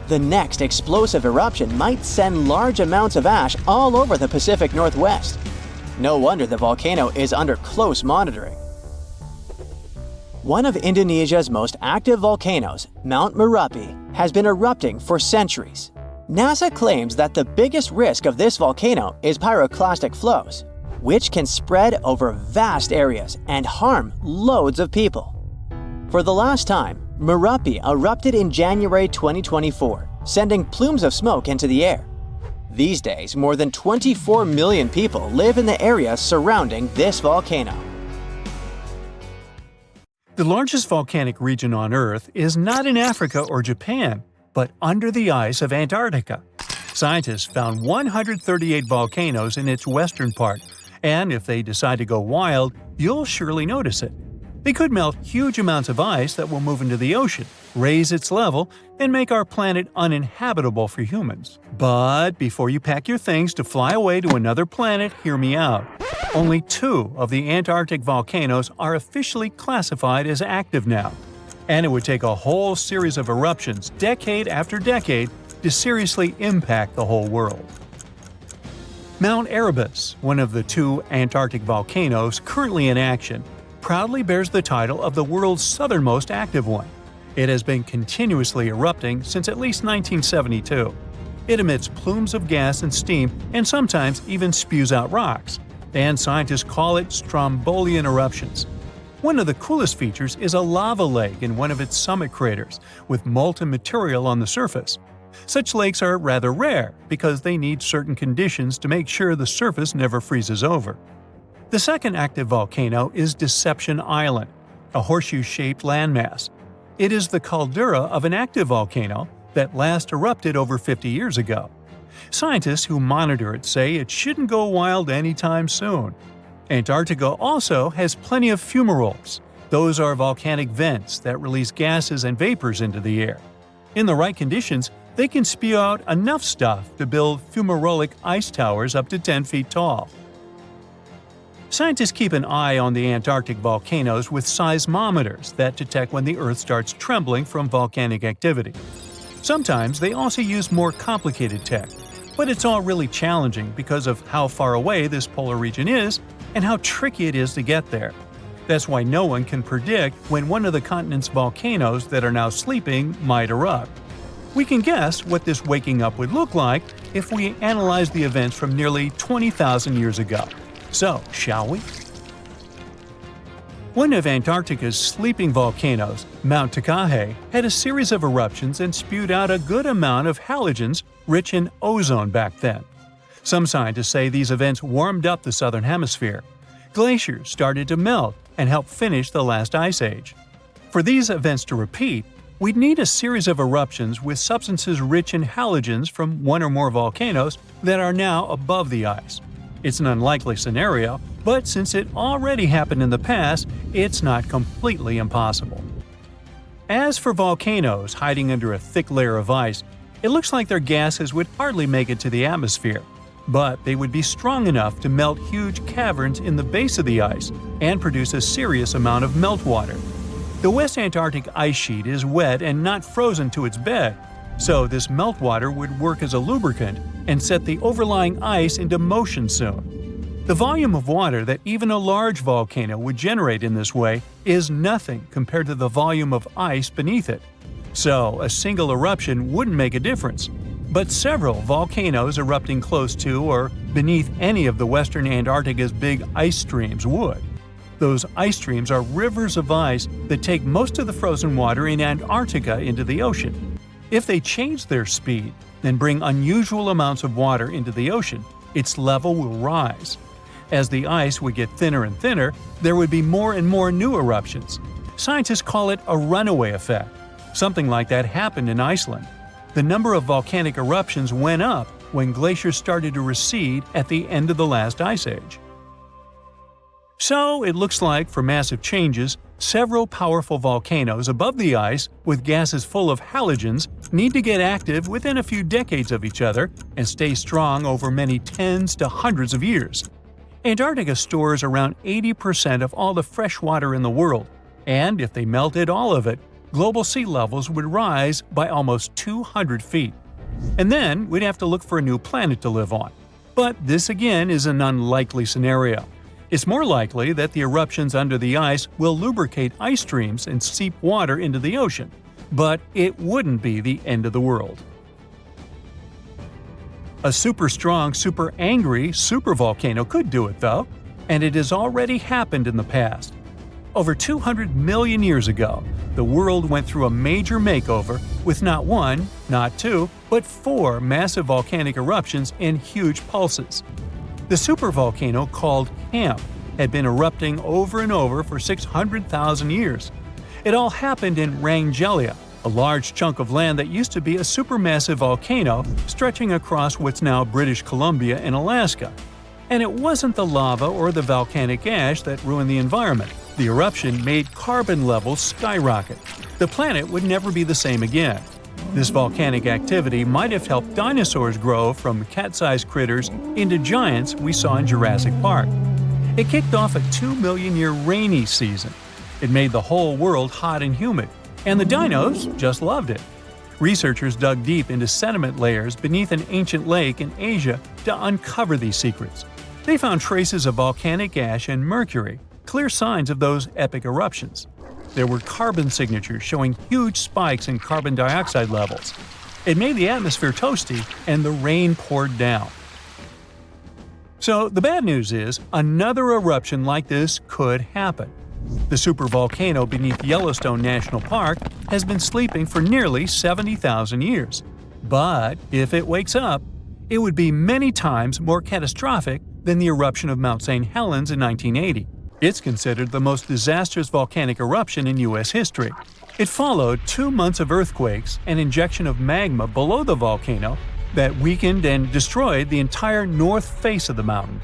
The next explosive eruption might send large amounts of ash all over the Pacific Northwest. No wonder the volcano is under close monitoring. One of Indonesia's most active volcanoes, Mount Merapi, has been erupting for centuries. NASA claims that the biggest risk of this volcano is pyroclastic flows, which can spread over vast areas and harm loads of people. For the last time, Merapi erupted in January 2024, sending plumes of smoke into the air. These days, more than 24 million people live in the area surrounding this volcano. The largest volcanic region on Earth is not in Africa or Japan, but under the ice of Antarctica. Scientists found 138 volcanoes in its western part, and if they decide to go wild, you'll surely notice it. They could melt huge amounts of ice that will move into the ocean, raise its level, and make our planet uninhabitable for humans. But before you pack your things to fly away to another planet, hear me out. Only 2 of the Antarctic volcanoes are officially classified as active now. And it would take a whole series of eruptions, decade after decade, to seriously impact the whole world. Mount Erebus, one of the 2 Antarctic volcanoes currently in action, proudly bears the title of the world's southernmost active one. It has been continuously erupting since at least 1972. It emits plumes of gas and steam and sometimes even spews out rocks, and scientists call it Strombolian eruptions. One of the coolest features is a lava lake in one of its summit craters, with molten material on the surface. Such lakes are rather rare because they need certain conditions to make sure the surface never freezes over. The second active volcano is Deception Island, a horseshoe-shaped landmass. It is the caldera of an active volcano that last erupted over 50 years ago. Scientists who monitor it say it shouldn't go wild anytime soon. Antarctica also has plenty of fumaroles. Those are volcanic vents that release gases and vapors into the air. In the right conditions, they can spew out enough stuff to build fumarolic ice towers up to 10 feet tall. Scientists keep an eye on the Antarctic volcanoes with seismometers that detect when the Earth starts trembling from volcanic activity. Sometimes they also use more complicated tech, but it's all really challenging because of how far away this polar region is and how tricky it is to get there. That's why no one can predict when one of the continent's volcanoes that are now sleeping might erupt. We can guess what this waking up would look like if we analyze the events from nearly 20,000 years ago. So, shall we? One of Antarctica's sleeping volcanoes, Mount Takahe, had a series of eruptions and spewed out a good amount of halogens rich in ozone back then. Some scientists say these events warmed up the southern hemisphere. Glaciers started to melt and help finish the last ice age. For these events to repeat, we'd need a series of eruptions with substances rich in halogens from one or more volcanoes that are now above the ice. It's an unlikely scenario, but since it already happened in the past, it's not completely impossible. As for volcanoes hiding under a thick layer of ice, it looks like their gases would hardly make it to the atmosphere, but they would be strong enough to melt huge caverns in the base of the ice and produce a serious amount of meltwater. The West Antarctic ice sheet is wet and not frozen to its bed, so this meltwater would work as a lubricant and set the overlying ice into motion soon. The volume of water that even a large volcano would generate in this way is nothing compared to the volume of ice beneath it. So, a single eruption wouldn't make a difference. But several volcanoes erupting close to or beneath any of the western Antarctica's big ice streams would. Those ice streams are rivers of ice that take most of the frozen water in Antarctica into the ocean. If they change their speed and bring unusual amounts of water into the ocean, its level will rise. As the ice would get thinner and thinner, there would be more and more new eruptions. Scientists call it a runaway effect. Something like that happened in Iceland. The number of volcanic eruptions went up when glaciers started to recede at the end of the last ice age. So, it looks like, for massive changes, several powerful volcanoes above the ice with gases full of halogens need to get active within a few decades of each other and stay strong over many tens to hundreds of years. Antarctica stores around 80% of all the fresh water in the world, and if they melted all of it, global sea levels would rise by almost 200 feet. And then we'd have to look for a new planet to live on. But this again is an unlikely scenario. It's more likely that the eruptions under the ice will lubricate ice streams and seep water into the ocean. But it wouldn't be the end of the world. A super strong, super angry supervolcano could do it though, and it has already happened in the past. Over 200 million years ago, the world went through a major makeover with not one, not two, but 4 massive volcanic eruptions in huge pulses. The supervolcano called Ham had been erupting over and over for 600,000 years. It all happened in Wrangell, a large chunk of land that used to be a supermassive volcano stretching across what's now British Columbia and Alaska. And it wasn't the lava or the volcanic ash that ruined the environment. The eruption made carbon levels skyrocket. The planet would never be the same again. This volcanic activity might have helped dinosaurs grow from cat-sized critters into giants we saw in Jurassic Park. It kicked off a 2-million-year rainy season. It made the whole world hot and humid, and the dinos just loved it. Researchers dug deep into sediment layers beneath an ancient lake in Asia to uncover these secrets. They found traces of volcanic ash and mercury, clear signs of those epic eruptions. There were carbon signatures showing huge spikes in carbon dioxide levels. It made the atmosphere toasty, and the rain poured down. So the bad news is, another eruption like this could happen. The supervolcano beneath Yellowstone National Park has been sleeping for nearly 70,000 years. But if it wakes up, it would be many times more catastrophic than the eruption of Mount St. Helens in 1980. It's considered the most disastrous volcanic eruption in U.S. history. It followed 2 months of earthquakes and injection of magma below the volcano that weakened and destroyed the entire north face of the mountain.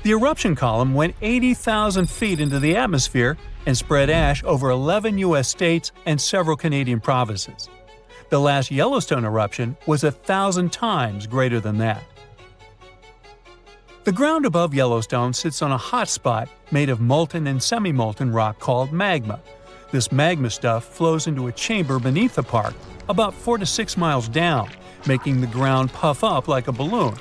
The eruption column went 80,000 feet into the atmosphere and spread ash over 11 U.S. states and several Canadian provinces. The last Yellowstone eruption was 1,000 times greater than that. The ground above Yellowstone sits on a hot spot made of molten and semi-molten rock called magma. This magma stuff flows into a chamber beneath the park, about 4 to 6 miles down, making the ground puff up like a balloon.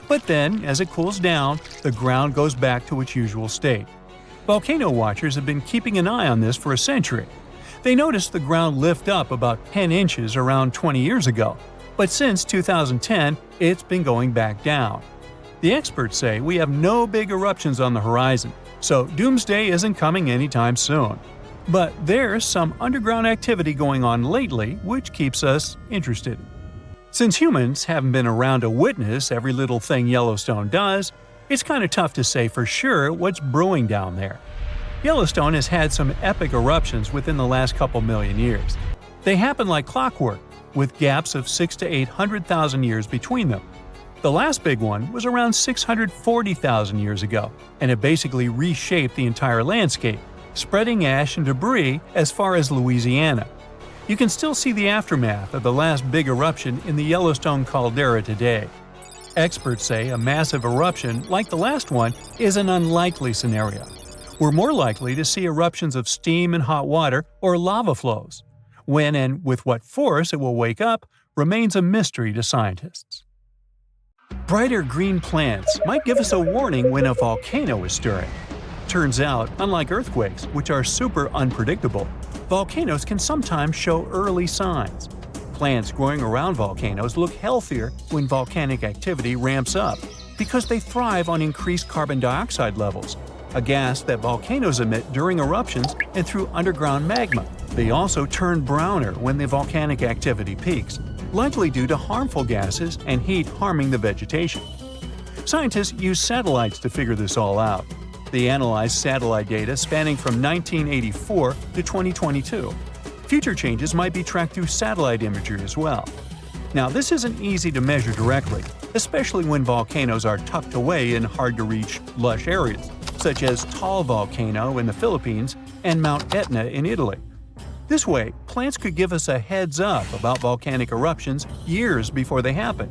But then, as it cools down, the ground goes back to its usual state. Volcano watchers have been keeping an eye on this for a century. They noticed the ground lift up about 10 inches around 20 years ago, but since 2010, it's been going back down. The experts say we have no big eruptions on the horizon, so doomsday isn't coming anytime soon. But there's some underground activity going on lately which keeps us interested. Since humans haven't been around to witness every little thing Yellowstone does, it's kind of tough to say for sure what's brewing down there. Yellowstone has had some epic eruptions within the last couple million years. They happen like clockwork, with gaps of 600,000 to 800,000 years between them. The last big one was around 640,000 years ago, and it basically reshaped the entire landscape, spreading ash and debris as far as Louisiana. You can still see the aftermath of the last big eruption in the Yellowstone caldera today. Experts say a massive eruption like the last one is an unlikely scenario. We're more likely to see eruptions of steam and hot water or lava flows. When and with what force it will wake up remains a mystery to scientists. Brighter green plants might give us a warning when a volcano is stirring. Turns out, unlike earthquakes, which are super unpredictable, volcanoes can sometimes show early signs. Plants growing around volcanoes look healthier when volcanic activity ramps up because they thrive on increased carbon dioxide levels, a gas that volcanoes emit during eruptions and through underground magma. They also turn browner when the volcanic activity peaks, likely due to harmful gases and heat harming the vegetation. Scientists use satellites to figure this all out. They analyzed satellite data spanning from 1984 to 2022. Future changes might be tracked through satellite imagery as well. Now, this isn't easy to measure directly, especially when volcanoes are tucked away in hard-to-reach, lush areas, such as Taal Volcano in the Philippines and Mount Etna in Italy. This way, plants could give us a heads up about volcanic eruptions years before they happen.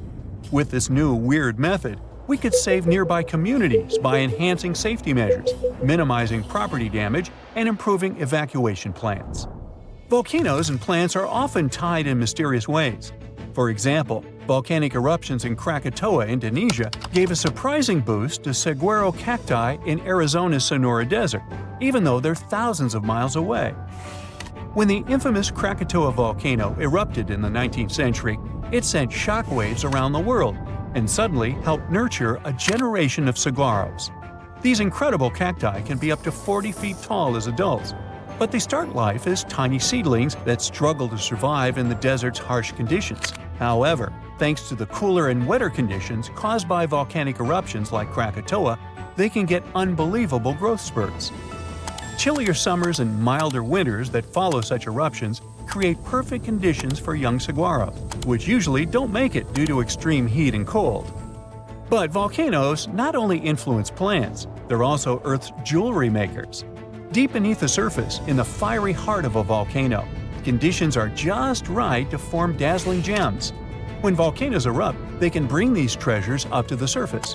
With this new weird method, we could save nearby communities by enhancing safety measures, minimizing property damage, and improving evacuation plans. Volcanoes and plants are often tied in mysterious ways. For example, volcanic eruptions in Krakatoa, Indonesia, gave a surprising boost to saguaro cacti in Arizona's Sonora Desert, even though they're thousands of miles away. When the infamous Krakatoa volcano erupted in the 19th century, it sent shockwaves around the world and suddenly helped nurture a generation of saguaros. These incredible cacti can be up to 40 feet tall as adults, but they start life as tiny seedlings that struggle to survive in the desert's harsh conditions. However, thanks to the cooler and wetter conditions caused by volcanic eruptions like Krakatoa, they can get unbelievable growth spurts. Chillier summers and milder winters that follow such eruptions create perfect conditions for young saguaro, which usually don't make it due to extreme heat and cold. But volcanoes not only influence plants, they're also Earth's jewelry makers. Deep beneath the surface, in the fiery heart of a volcano, conditions are just right to form dazzling gems. When volcanoes erupt, they can bring these treasures up to the surface.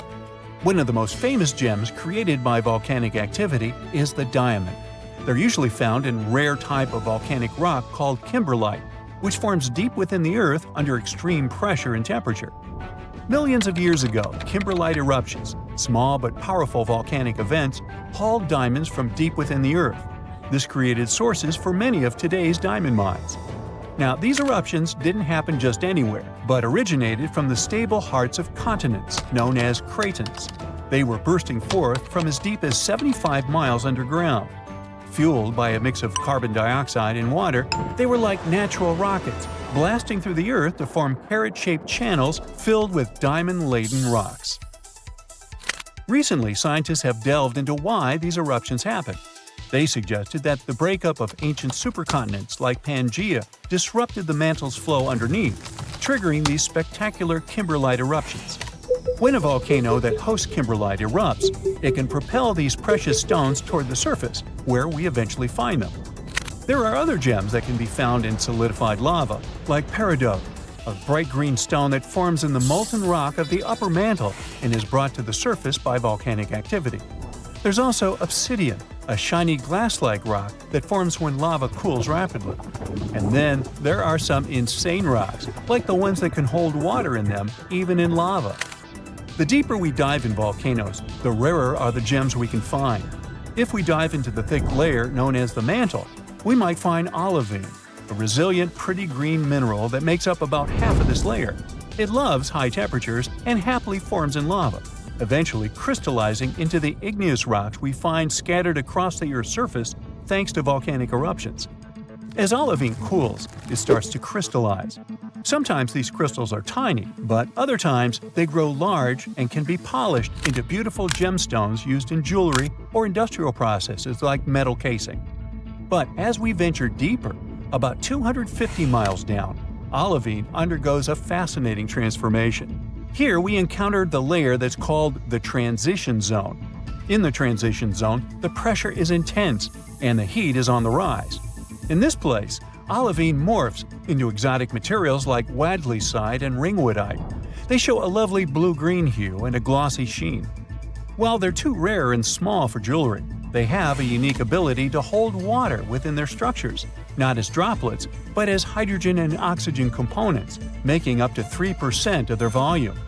One of the most famous gems created by volcanic activity is the diamond. They're usually found in a rare type of volcanic rock called kimberlite, which forms deep within the Earth under extreme pressure and temperature. Millions of years ago, kimberlite eruptions, small but powerful volcanic events, hauled diamonds from deep within the Earth. This created sources for many of today's diamond mines. Now, these eruptions didn't happen just anywhere, but originated from the stable hearts of continents, known as cratons. They were bursting forth from as deep as 75 miles underground. Fueled by a mix of carbon dioxide and water, they were like natural rockets, blasting through the Earth to form carrot-shaped channels filled with diamond-laden rocks. Recently, scientists have delved into why these eruptions happen. They suggested that the breakup of ancient supercontinents like Pangaea disrupted the mantle's flow underneath, triggering these spectacular kimberlite eruptions. When a volcano that hosts kimberlite erupts, it can propel these precious stones toward the surface, where we eventually find them. There are other gems that can be found in solidified lava, like peridot, a bright green stone that forms in the molten rock of the upper mantle and is brought to the surface by volcanic activity. There's also obsidian, a shiny glass-like rock that forms when lava cools rapidly. And then there are some insane rocks, like the ones that can hold water in them, even in lava. The deeper we dive in volcanoes, the rarer are the gems we can find. If we dive into the thick layer known as the mantle, we might find olivine, a resilient, pretty green mineral that makes up about half of this layer. It loves high temperatures and happily forms in lava, eventually crystallizing into the igneous rocks we find scattered across the Earth's surface thanks to volcanic eruptions. As olivine cools, it starts to crystallize. Sometimes these crystals are tiny, but other times they grow large and can be polished into beautiful gemstones used in jewelry or industrial processes like metal casing. But as we venture deeper, about 250 miles down, olivine undergoes a fascinating transformation. Here we encountered the layer that's called the transition zone. In the transition zone, the pressure is intense and the heat is on the rise. In this place, olivine morphs into exotic materials like wadleysite and ringwoodite. They show a lovely blue-green hue and a glossy sheen. While they're too rare and small for jewelry, They have a unique ability to hold water within their structures, not as droplets, but as hydrogen and oxygen components, making up to 3% of their volume.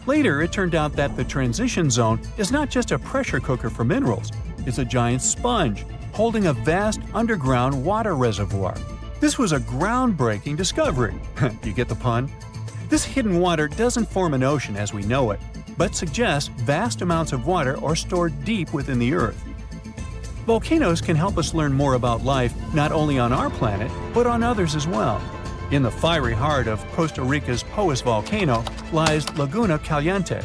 Later, it turned out that the transition zone is not just a pressure cooker for minerals, it's a giant sponge, holding a vast underground water reservoir. This was a groundbreaking discovery. You get the pun? This hidden water doesn't form an ocean as we know it, but suggests vast amounts of water are stored deep within the Earth. Volcanoes can help us learn more about life not only on our planet, but on others as well. In the fiery heart of Costa Rica's Poas volcano lies Laguna Caliente.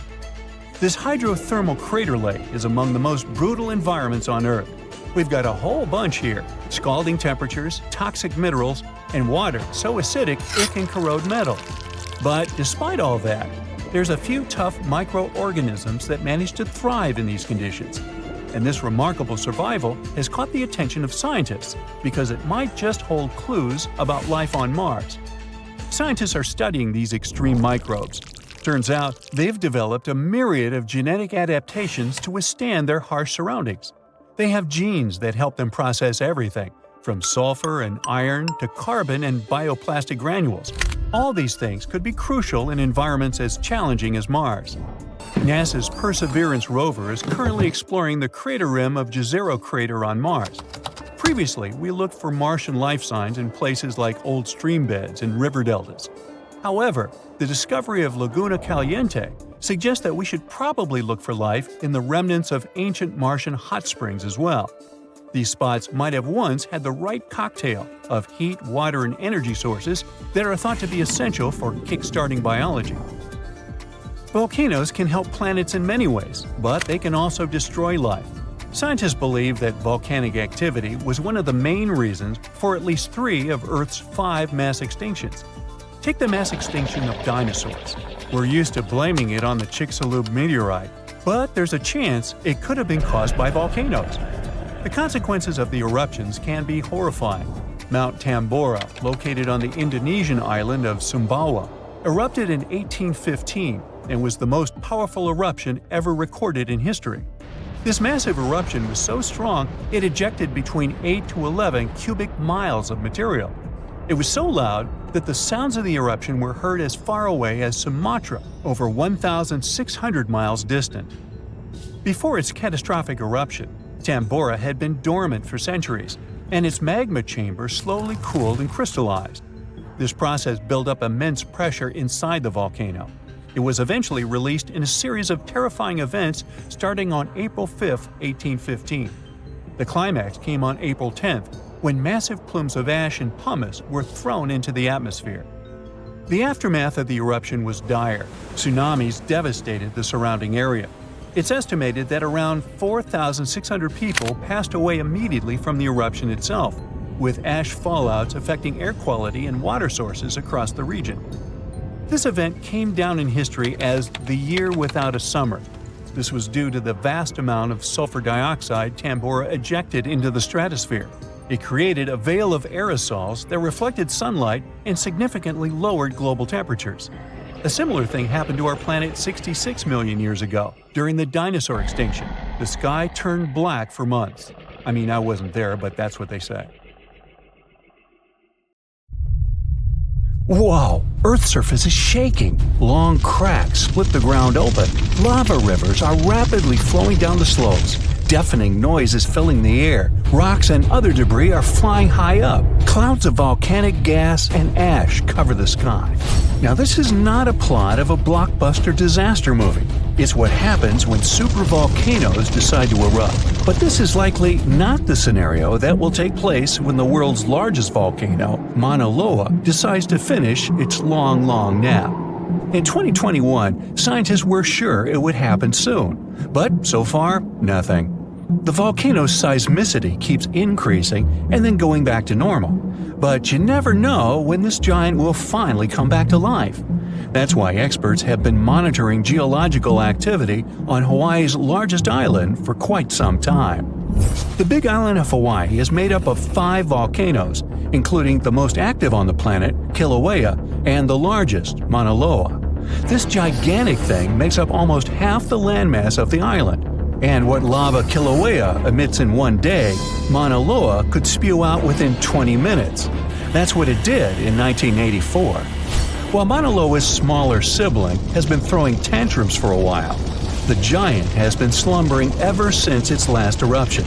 This hydrothermal crater lake is among the most brutal environments on Earth. We've got a whole bunch here: scalding temperatures, toxic minerals, and water so acidic it can corrode metal. But despite all that, there's a few tough microorganisms that manage to thrive in these conditions. And this remarkable survival has caught the attention of scientists because it might just hold clues about life on Mars. Scientists are studying these extreme microbes. Turns out they've developed a myriad of genetic adaptations to withstand their harsh surroundings. They have genes that help them process everything, from sulfur and iron to carbon and bioplastic granules. All these things could be crucial in environments as challenging as Mars. NASA's Perseverance rover is currently exploring the crater rim of Jezero crater on Mars. Previously, we looked for Martian life signs in places like old stream beds and river deltas. However, the discovery of Laguna Caliente suggests that we should probably look for life in the remnants of ancient Martian hot springs as well. These spots might have once had the right cocktail of heat, water, and energy sources that are thought to be essential for kickstarting biology. Volcanoes can help planets in many ways, but they can also destroy life. Scientists believe that volcanic activity was one of the main reasons for at least 3 of Earth's 5 mass extinctions. Take the mass extinction of dinosaurs. We're used to blaming it on the Chicxulub meteorite, but there's a chance it could have been caused by volcanoes. The consequences of the eruptions can be horrifying. Mount Tambora, located on the Indonesian island of Sumbawa, erupted in 1815 and was the most powerful eruption ever recorded in history. This massive eruption was so strong it ejected between 8 to 11 cubic miles of material. It was so loud that the sounds of the eruption were heard as far away as Sumatra, over 1,600 miles distant. Before its catastrophic eruption, Tambora had been dormant for centuries, and its magma chamber slowly cooled and crystallized. This process built up immense pressure inside the volcano. It was eventually released in a series of terrifying events starting on April 5, 1815. The climax came on April 10th, when massive plumes of ash and pumice were thrown into the atmosphere. The aftermath of the eruption was dire. Tsunamis devastated the surrounding area. It's estimated that around 4,600 people passed away immediately from the eruption itself, with ash fallouts affecting air quality and water sources across the region. This event came down in history as the year without a summer. This was due to the vast amount of sulfur dioxide Tambora ejected into the stratosphere. It created a veil of aerosols that reflected sunlight and significantly lowered global temperatures. A similar thing happened to our planet 66 million years ago, during the dinosaur extinction. The sky turned black for months. I mean, I wasn't there, but that's what they say. Whoa! Earth's surface is shaking. Long cracks split the ground open. Lava rivers are rapidly flowing down the slopes. Deafening noise is filling the air. Rocks and other debris are flying high up. Clouds of volcanic gas and ash cover the sky. Now, this is not a plot of a blockbuster disaster movie. It's what happens when supervolcanoes decide to erupt. But this is likely not the scenario that will take place when the world's largest volcano, Mauna Loa, decides to finish its long nap. In 2021, scientists were sure it would happen soon. But so far, nothing. The volcano's seismicity keeps increasing and then going back to normal. But you never know when this giant will finally come back to life. That's why experts have been monitoring geological activity on Hawaii's largest island for quite some time. The Big Island of Hawaii is made up of 5 volcanoes, including the most active on the planet, Kilauea, and the largest, Mauna Loa. This gigantic thing makes up almost half the landmass of the island. And what lava Kilauea emits in one day, Mauna Loa could spew out within 20 minutes. That's what it did in 1984. While Mauna Loa's smaller sibling has been throwing tantrums for a while, the giant has been slumbering ever since its last eruption.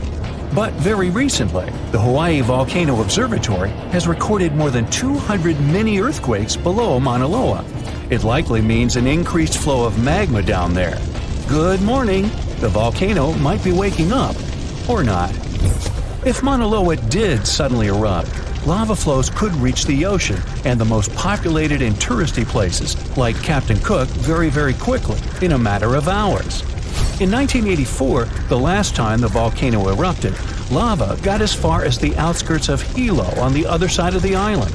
But very recently, the Hawaii Volcano Observatory has recorded more than 200 mini-earthquakes below Mauna Loa. It likely means an increased flow of magma down there. Good morning! The volcano might be waking up, or not. If Mauna Loa did suddenly erupt, lava flows could reach the ocean and the most populated and touristy places, like Captain Cook, very quickly, in a matter of hours. In 1984, the last time the volcano erupted, lava got as far as the outskirts of Hilo on the other side of the island.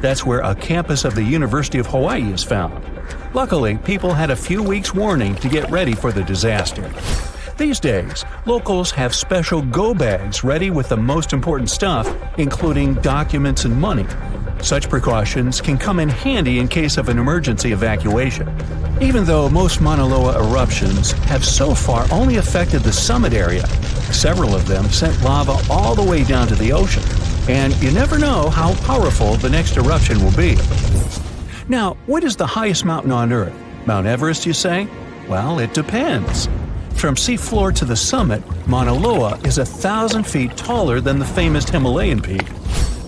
That's where a campus of the University of Hawaii is found. Luckily, people had a few weeks' warning to get ready for the disaster. These days, locals have special go bags ready with the most important stuff, including documents and money. Such precautions can come in handy in case of an emergency evacuation. Even though most Mauna Loa eruptions have so far only affected the summit area, several of them sent lava all the way down to the ocean, and you never know how powerful the next eruption will be. Now, what is the highest mountain on Earth? Mount Everest, you say? Well, it depends. From seafloor to the summit, Mauna Loa is 1,000 feet taller than the famous Himalayan peak.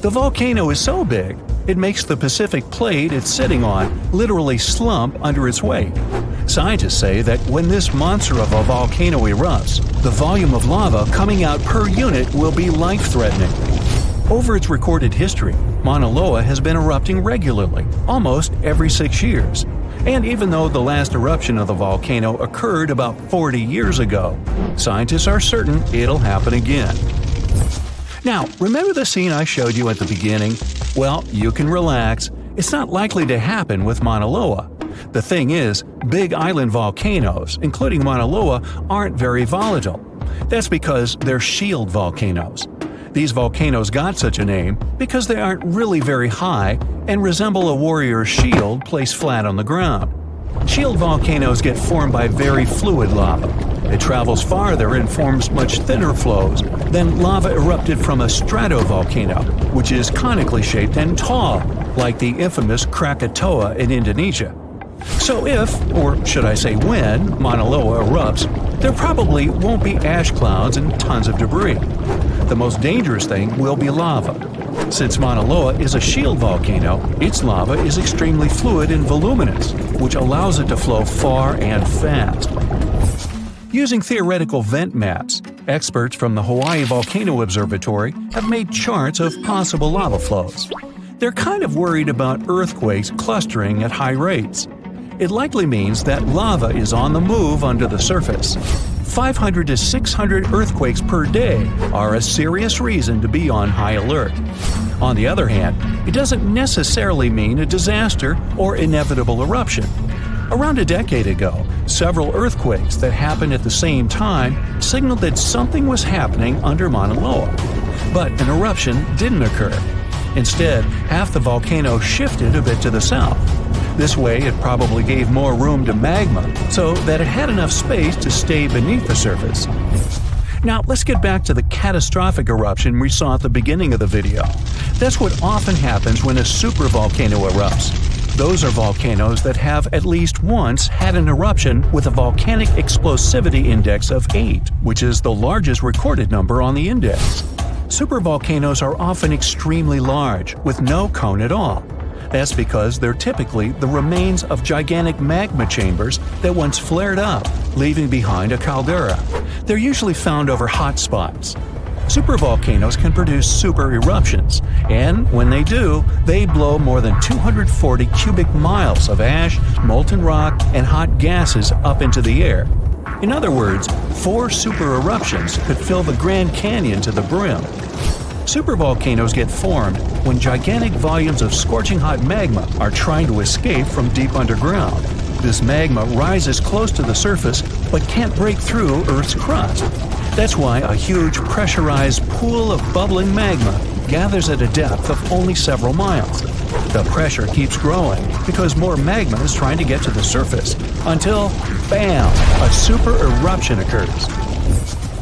The volcano is so big, it makes the Pacific plate it's sitting on literally slump under its weight. Scientists say that when this monster of a volcano erupts, the volume of lava coming out per unit will be life-threatening. Over its recorded history, Mauna Loa has been erupting regularly, almost every 6 years. And even though the last eruption of the volcano occurred about 40 years ago, scientists are certain it'll happen again. Now, remember the scene I showed you at the beginning? Well, you can relax. It's not likely to happen with Mauna Loa. The thing is, big island volcanoes, including Mauna Loa, aren't very volatile. That's because they're shield volcanoes. These volcanoes got such a name because they aren't really very high and resemble a warrior's shield placed flat on the ground. Shield volcanoes get formed by very fluid lava. It travels farther and forms much thinner flows than lava erupted from a stratovolcano, which is conically shaped and tall, like the infamous Krakatoa in Indonesia. So if, or should I say when, Mauna Loa erupts, there probably won't be ash clouds and tons of debris. The most dangerous thing will be lava. Since Mauna Loa is a shield volcano, its lava is extremely fluid and voluminous, which allows it to flow far and fast. Using theoretical vent maps, experts from the Hawaii Volcano Observatory have made charts of possible lava flows. They're kind of worried about earthquakes clustering at high rates. It likely means that lava is on the move under the surface. 500 to 600 earthquakes per day are a serious reason to be on high alert. On the other hand, it doesn't necessarily mean a disaster or inevitable eruption. Around a decade ago, several earthquakes that happened at the same time signaled that something was happening under Mauna Loa. But an eruption didn't occur. Instead, half the volcano shifted a bit to the south. This way, it probably gave more room to magma so that it had enough space to stay beneath the surface. Now, let's get back to the catastrophic eruption we saw at the beginning of the video. That's what often happens when a supervolcano erupts. Those are volcanoes that have at least once had an eruption with a volcanic explosivity index of 8, which is the largest recorded number on the index. Supervolcanoes are often extremely large, with no cone at all. That's because they're typically the remains of gigantic magma chambers that once flared up, leaving behind a caldera. They're usually found over hot spots. Supervolcanoes can produce super eruptions, and when they do, they blow more than 240 cubic miles of ash, molten rock, and hot gases up into the air. In other words, 4 super eruptions could fill the Grand Canyon to the brim. Supervolcanoes get formed when gigantic volumes of scorching hot magma are trying to escape from deep underground. This magma rises close to the surface but can't break through Earth's crust. That's why a huge pressurized pool of bubbling magma gathers at a depth of only several miles. The pressure keeps growing because more magma is trying to get to the surface until, bam, a super eruption occurs.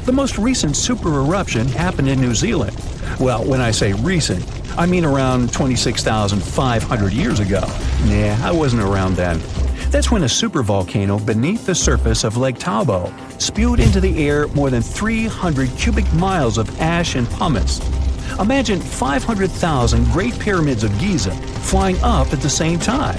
The most recent super eruption happened in New Zealand. Well, when I say recent, I mean around 26,500 years ago. Nah, I wasn't around then. That's when a supervolcano beneath the surface of Lake Tahoe spewed into the air more than 300 cubic miles of ash and pumice. Imagine 500,000 Great Pyramids of Giza flying up at the same time.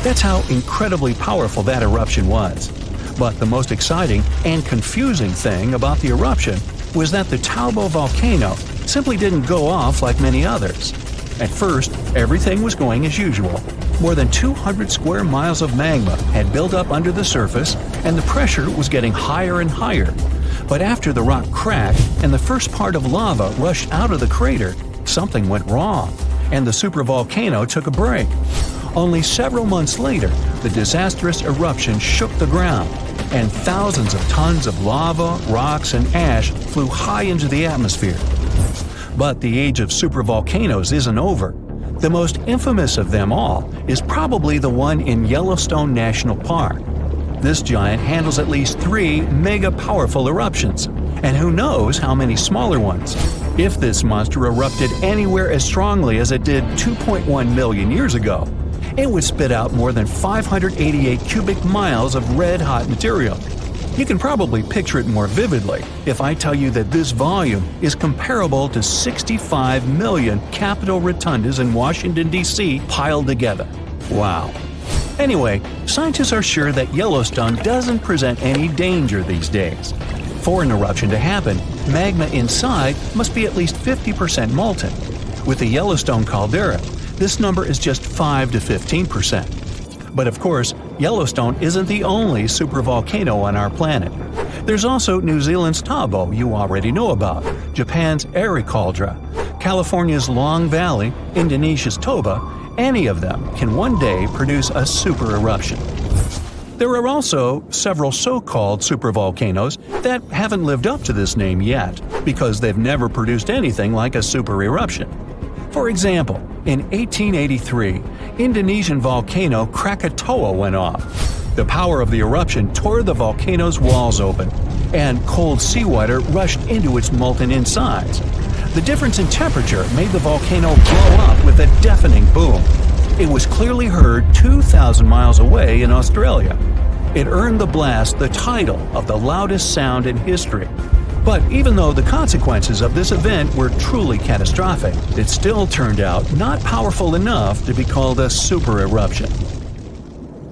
That's how incredibly powerful that eruption was. But the most exciting and confusing thing about the eruption was that the Tahoe volcano simply didn't go off like many others. At first, everything was going as usual. More than 200 square miles of magma had built up under the surface, and the pressure was getting higher and higher. But after the rock cracked and the first part of lava rushed out of the crater, something went wrong, and the supervolcano took a break. Only several months later, the disastrous eruption shook the ground, and thousands of tons of lava, rocks, and ash flew high into the atmosphere. But the age of supervolcanoes isn't over. The most infamous of them all is probably the one in Yellowstone National Park. This giant handles at least 3 mega-powerful eruptions, and who knows how many smaller ones. If this monster erupted anywhere as strongly as it did 2.1 million years ago, it would spit out more than 588 cubic miles of red-hot material. You can probably picture it more vividly if I tell you that this volume is comparable to 65 million Capitol rotundas in Washington, D.C. piled together. Wow. Anyway, scientists are sure that Yellowstone doesn't present any danger these days. For an eruption to happen, magma inside must be at least 50% molten. With the Yellowstone caldera, this number is just 5 to 15%. But of course, Yellowstone isn't the only supervolcano on our planet. There's also New Zealand's Tahoe you already know about, Japan's Airi Caldera, California's Long Valley, Indonesia's Toba. Any of them can one day produce a super eruption. There are also several so-called supervolcanoes that haven't lived up to this name yet because they've never produced anything like a super eruption. For example, in 1883, Indonesian volcano Krakatoa went off. The power of the eruption tore the volcano's walls open, and cold seawater rushed into its molten insides. The difference in temperature made the volcano blow up with a deafening boom. It was clearly heard 2,000 miles away in Australia. It earned the blast the title of the loudest sound in history. But even though the consequences of this event were truly catastrophic, it still turned out not powerful enough to be called a super eruption.